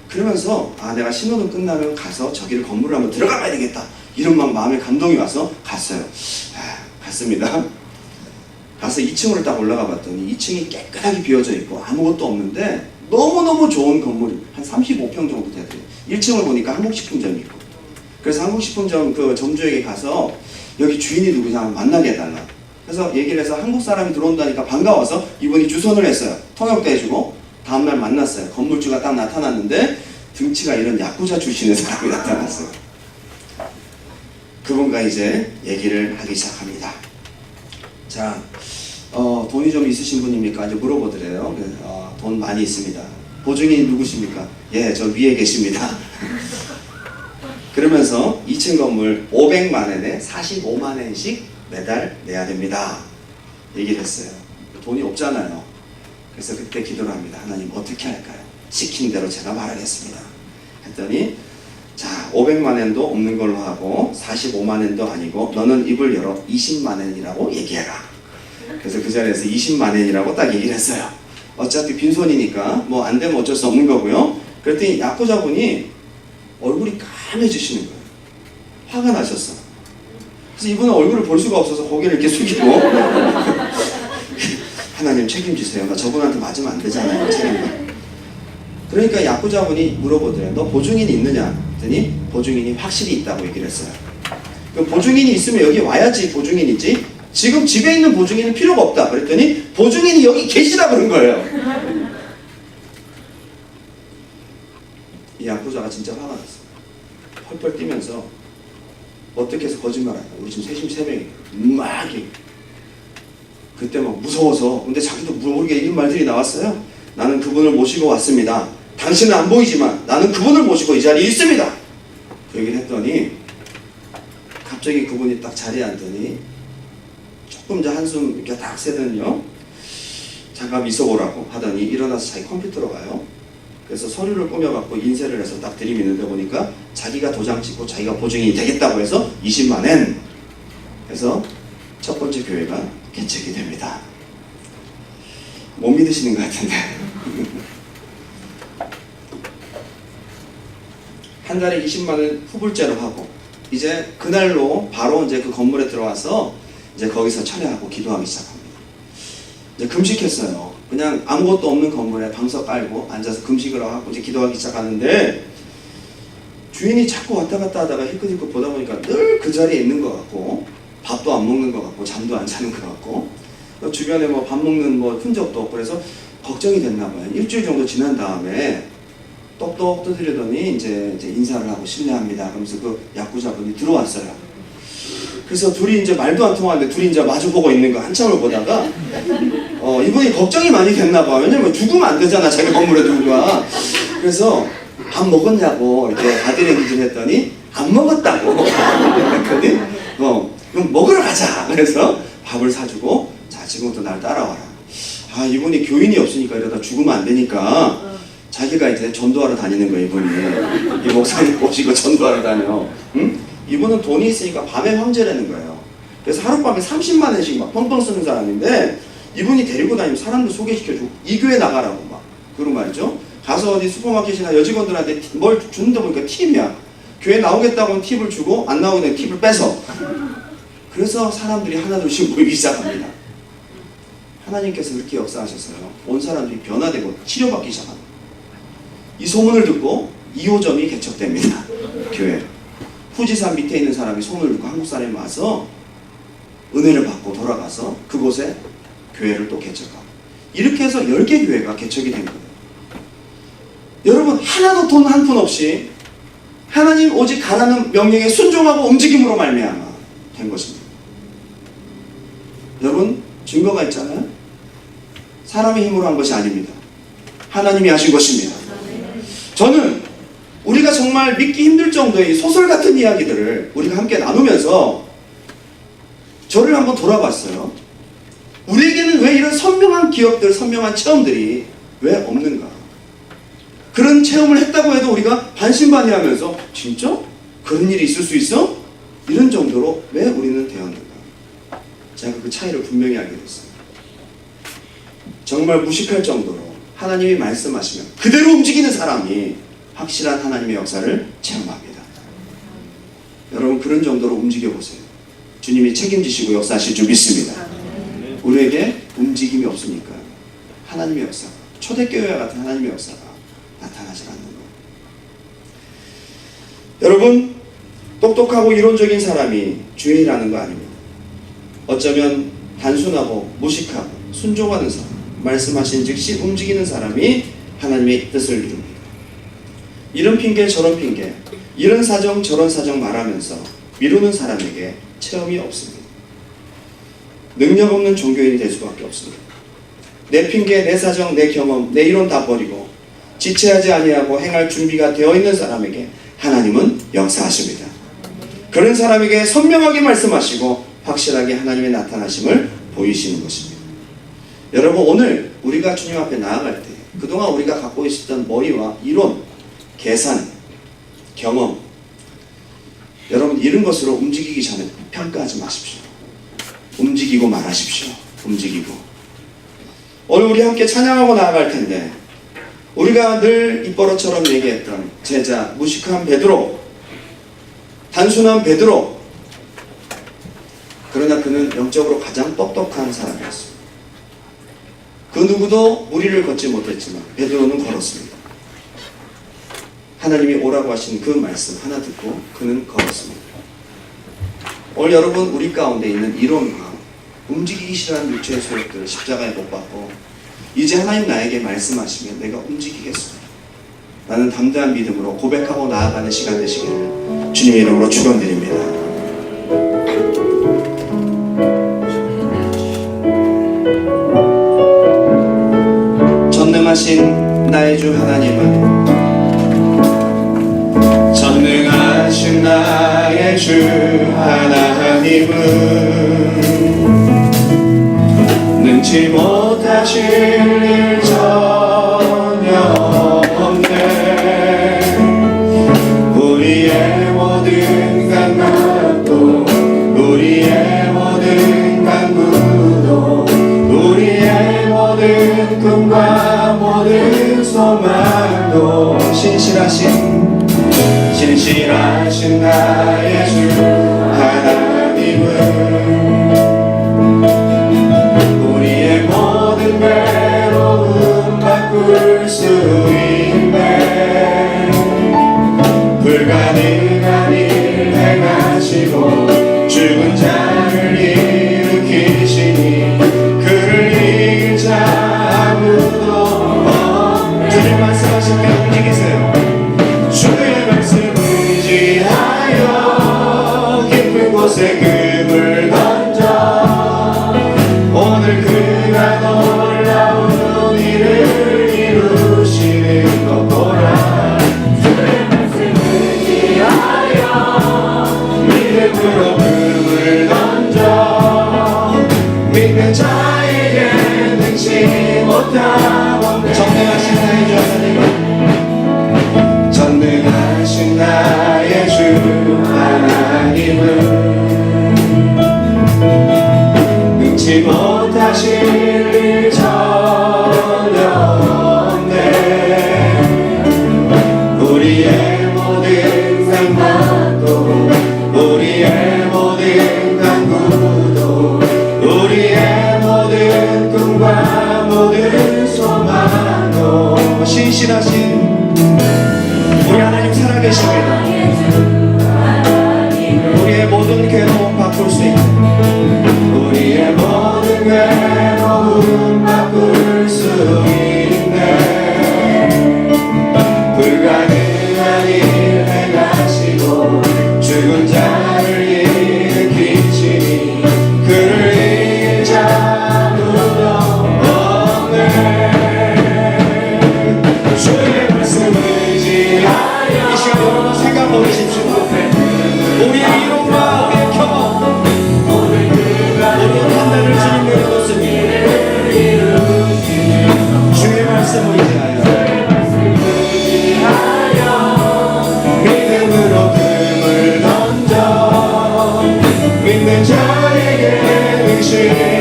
그러면서 내가 신호등 끝나면 가서 저기를 건물을 한번 들어가 봐야 되겠다, 이런 막 마음에 감동이 와서 갔어요. 갔습니다. 가서 2층으로 딱 올라가 봤더니 2층이 깨끗하게 비어져 있고 아무것도 없는데 너무너무 좋은 건물이 한 35평 정도 되더라고요. 1층을 보니까 한국식품점이 있고, 그래서 한국식품점 그 점주에게 가서 여기 주인이 누구냐 만나게 해달라. 그래서 얘기를 해서 한국 사람이 들어온다니까 반가워서 이분이 주선을 했어요. 통역도 해주고 다음날 만났어요. 건물주가 딱 나타났는데 등치가 이런 야쿠자 출신의 사람이 나타났어요. 그분과 이제 얘기를 하기 시작합니다. 자, 돈이 좀 있으신 분입니까? 이제 물어보더래요. 돈 많이 있습니다. 보증인이 누구십니까? 예, 저 위에 계십니다. 그러면서 2층 건물 500만 원에 45만 원씩 매달 내야 됩니다. 얘기를 했어요. 돈이 없잖아요. 그래서 그때 기도를 합니다. 하나님 어떻게 할까요? 시킨 대로 제가 말하겠습니다. 했더니 자, 500만 원도 없는 걸로 하고 45만 원도 아니고 너는 입을 열어 20만 원이라고 얘기해라. 그래서 그 자리에서 20만 원이라고 딱 얘기를 했어요. 어차피 빈손이니까 뭐 안 되면 어쩔 수 없는 거고요. 그랬더니 야쿠자분이 얼굴이 까매지시는 거예요. 화가 나셨어. 그래서 이분은 얼굴을 볼 수가 없어서 고개를 이렇게 숙이고 하나님 책임지세요. 나 저분한테 맞으면 안 되잖아요. 책임을. 그러니까 야쿠자분이 물어보더래요. 너 보증인이 있느냐? 그랬더니 보증인이 확실히 있다고 얘기를 했어요. 그럼 보증인이 있으면 여기 와야지 보증인 있지? 지금 집에 있는 보증인은 필요가 없다. 그랬더니 보증인이 여기 계시다 그런 거예요. 이 야쿠자가 진짜 화가 났어요. 펄펄 뛰면서 어떻게 해서 거짓말하냐. 우리 지금 세심 세명이 막 그때 막 무서워서, 근데 자기도 모르게 이런 말들이 나왔어요. 나는 그분을 모시고 왔습니다. 당신은 안 보이지만 나는 그분을 모시고 이 자리에 있습니다. 그 얘기를 했더니 갑자기 그분이 딱 자리에 앉더니 조금 더 한숨 이렇게 딱 세더니요, 잠깐 있어보라고 하더니 일어나서 자기 컴퓨터로 가요. 그래서 서류를 꾸며갖고 인쇄를 해서 딱 들이미는데 보니까 자기가 도장 찍고 자기가 보증인이 되겠다고 해서 20만 원 해서 첫 번째 교회가 개척이 됩니다. 못 믿으시는 것 같은데 한 달에 20만 원 후불제로 하고 이제 그날로 바로 이제 그 건물에 들어와서 이제 거기서 철회하고 기도하기 시작합니다. 이제 금식했어요. 그냥 아무것도 없는 건물에 방석 깔고 앉아서 금식을 하고 이제 기도하기 시작하는데 주인이 자꾸 왔다 갔다 하다가 힐끗힐끗 보다 보니까 늘 그 자리에 있는 것 같고 밥도 안 먹는 것 같고 잠도 안 자는 것 같고 주변에 뭐 밥 먹는 뭐 흔적도 없고 그래서 걱정이 됐나 봐요. 일주일 정도 지난 다음에 똑똑 두드리더니 이제 인사를 하고 실례합니다. 그러면서 그 야쿠자분이 들어왔어요. 그래서 둘이 이제 말도 안 통하는데 둘이 이제 마주보고 있는 거 한참을 보다가 이분이 걱정이 많이 됐나 봐. 왜냐면 죽으면 안 되잖아, 자기 건물에 누가. 그래서 밥 먹었냐고 이렇게 바디랭귀지를 했더니 안 먹었다고 그랬더니 그럼 먹으러 가자. 그래서 밥을 사주고 자 지금부터 날 따라와라. 아 이분이 교인이 없으니까 이러다 죽으면 안 되니까 자기가 이제 전도하러 다니는 거예요. 이분이 이 목사님 모시고 전도하러 다녀. 응? 이분은 돈이 있으니까 밤에 황제라는 거예요. 그래서 하룻밤에 30만 원씩 막 펑펑 쓰는 사람인데 이분이 데리고 다니면 사람들 소개시켜주고 이 교회 나가라고 막 그런 말이죠. 가서 어디 슈퍼마켓이나 여직원들한테 뭘 주는데 보니까 팁이야. 교회 나오겠다고 하면 팁을 주고 안 나오게 되면 팁을 뺏어. 그래서 사람들이 하나둘씩 모이기 시작합니다. 하나님께서 그렇게 역사하셨어요. 온 사람들이 변화되고 치료받기 시작합니다. 이 소문을 듣고 2호점이 개척됩니다. 교회. 후지산 밑에 있는 사람이 소문을 듣고 한국 사람이 와서 은혜를 받고 돌아가서 그곳에 교회를 또 개척하고 이렇게 해서 10개 교회가 개척이 된 거예요. 여러분 하나도 돈 한 푼 없이 하나님 오직 가라는 명령에 순종하고 움직임으로 말미암아 된 것입니다. 여러분 증거가 있잖아요. 사람의 힘으로 한 것이 아닙니다. 하나님이 하신 것입니다. 저는 우리가 정말 믿기 힘들 정도의 소설 같은 이야기들을 우리가 함께 나누면서 저를 한번 돌아봤어요. 우리에게는 왜 이런 선명한 기억들, 선명한 체험들이 왜 없는가? 그런 체험을 했다고 해도 우리가 반신반의하면서 진짜? 그런 일이 있을 수 있어? 이런 정도로 왜 우리는 되었는가? 제가 그 차이를 분명히 알게 됐어요. 정말 무식할 정도로 하나님이 말씀하시면 그대로 움직이는 사람이 확실한 하나님의 역사를 체험합니다. 여러분 그런 정도로 움직여보세요. 주님이 책임지시고 역사하실 줄 믿습니다. 우리에게 움직임이 없으니까 하나님의 역사가 초대교회와 같은 하나님의 역사가 나타나지 않는 거예요. 여러분 똑똑하고 이론적인 사람이 주인이라는 거 아닙니다. 어쩌면 단순하고 무식하고 순종하는 사람, 말씀하신 즉시 움직이는 사람이 하나님의 뜻을 이룹니다. 이런 핑계 저런 핑계, 이런 사정 저런 사정 말하면서 미루는 사람에게 체험이 없습니다. 능력 없는 종교인이 될 수밖에 없습니다. 내 핑계, 내 사정, 내 경험, 내 이론 다 버리고 지체하지 아니하고 행할 준비가 되어 있는 사람에게 하나님은 역사하십니다. 그런 사람에게 선명하게 말씀하시고 확실하게 하나님의 나타나심을 보이시는 것입니다. 여러분 오늘 우리가 주님 앞에 나아갈 때 그동안 우리가 갖고 있었던 머리와 이론, 계산, 경험 여러분 이런 것으로 움직이기 전에 평가하지 마십시오. 움직이고 말하십시오. 움직이고 오늘 우리 함께 찬양하고 나아갈 텐데 우리가 늘 입버릇처럼 얘기했던 제자, 무식한 베드로, 단순한 베드로 그러나 그는 영적으로 가장 똑똑한 사람이었습니다. 그 누구도 무리를 걷지 못했지만 베드로는 걸었습니다. 하나님이 오라고 하신 그 말씀 하나 듣고 그는 걸었습니다. 오늘 여러분 우리 가운데 있는 이론과 움직이기 싫어하는 육체의 소욕들을 십자가에 못 박고 이제 하나님 나에게 말씀하시면 내가 움직이겠습니다. 나는 담대한 믿음으로 고백하고 나아가는 시간 되시기를 주님의 이름으로 축원드립니다. 전능하신 나의 주 하나님은 전능하신 나의 주 하나님은 능치 못하실 일 전혀 없네. 우리의 모든 감각도 우리의 모든 간구도 우리의 모든 꿈과 모든 소망도 신실하신 나의 주 하나님은 우리의 모든 괴로움 바꿀 수 있네. 불가능한 일 행하시고 죽은 자를 일으키시니 그를 이길 자 아무도 없네. 주님 말씀하실 때 움직이세요. 주의 말씀 의지하여 깊은 곳에 금을 통치하신 우리 하나님 살아계십니다. 우리의 모든 괴로움 바꿀 수 있는, 우리의 모든 괴로움 바꿀 수 있네. 불가능한 일 행하시고 죽은 자를 일으키시니 그를 이길 자무도 없네. 주의 말씀을 의지하여 이 시간 여러분 생각 버리십시오. 우리의 이론과 우리의 경험, 우리의 판단을 주님 내려놓습니다. 주의 말씀을 의지하여 믿음으로 금을 던져 믿는 자에게 의심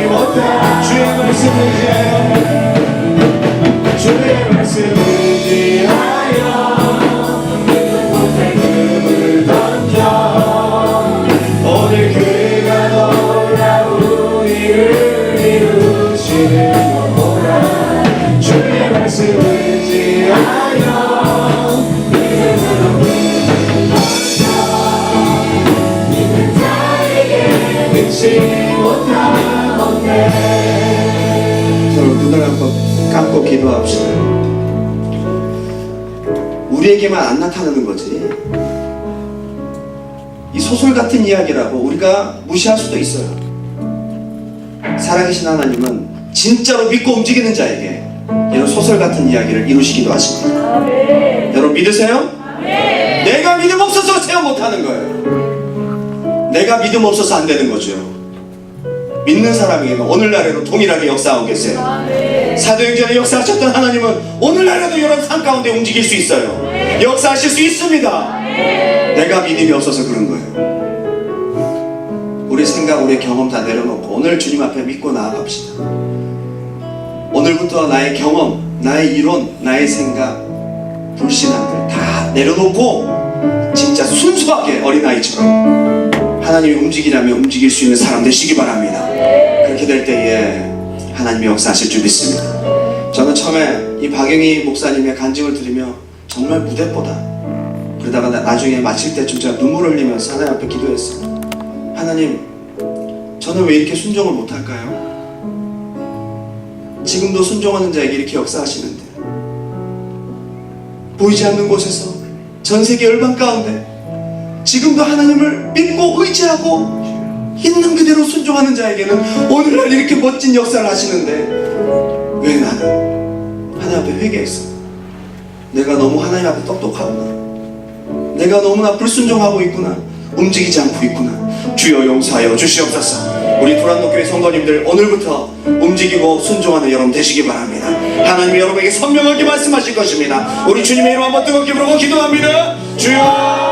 못하. 주의 말씀을 의지하여, 주의 말씀을 의지하여 금을 던져 오늘 그가 돌아 우리를 이루시는 거라. 주의 말씀을 의지하여 능치 못하겠네. 서로 눈을 감고 기도합시다. 우리에게만 안 나타나는 거지. 이 소설 같은 이야기라고 우리가 무시할 수도 있어요. 살아계신 하나님은 진짜로 믿고 움직이는 자에게 이런 소설 같은 이야기를 이루시기도 하십니다. 여러분 믿으세요? 내가 믿음 없어서 세워 못하는 거예요. 내가 믿음 없어서 안 되는 거죠. 믿는 사람에게는 오늘날에도 동일하게 역사하고 계세요. 사도행전에 역사하셨던 하나님은 오늘날에도 여러분 삶 가운데 움직일 수 있어요. 역사하실 수 있습니다. 내가 믿음이 없어서 그런 거예요. 우리 생각, 우리 경험 다 내려놓고 오늘 주님 앞에 믿고 나아갑시다. 오늘부터 나의 경험, 나의 이론, 나의 생각, 불신앙들 다 내려놓고 진짜 순수하게 어린아이처럼 하나님이 움직이라면 움직일 수 있는 사람 되시기 바랍니다. 그렇게 될 때에 하나님이 역사하실 줄 믿습니다. 저는 처음에 이 박영희 목사님의 간증을 들으며 정말 무대보다, 그러다가 나중에 마칠 때쯤 제가 눈물을 흘리면서 하나님 앞에 기도했어요. 하나님, 저는 왜 이렇게 순종을 못할까요? 지금도 순종하는 자에게 이렇게 역사하시는데, 보이지 않는 곳에서 전 세계 열방 가운데 지금도 하나님을 믿고 의지하고 있는 그대로 순종하는 자에게는 오늘날 이렇게 멋진 역사를 하시는데 왜 나는 하나님 앞에 회개했어. 내가 너무 하나님 앞에 똑똑하구나. 내가 너무나 불순종하고 있구나. 움직이지 않고 있구나. 주여 용서하여 주시옵소서. 우리 불안노교회 성도님들 오늘부터 움직이고 순종하는 여러분 되시기 바랍니다. 하나님이 여러분에게 선명하게 말씀하실 것입니다. 우리 주님의 이름 한번 뜨겁게 부르고 기도합니다. 주여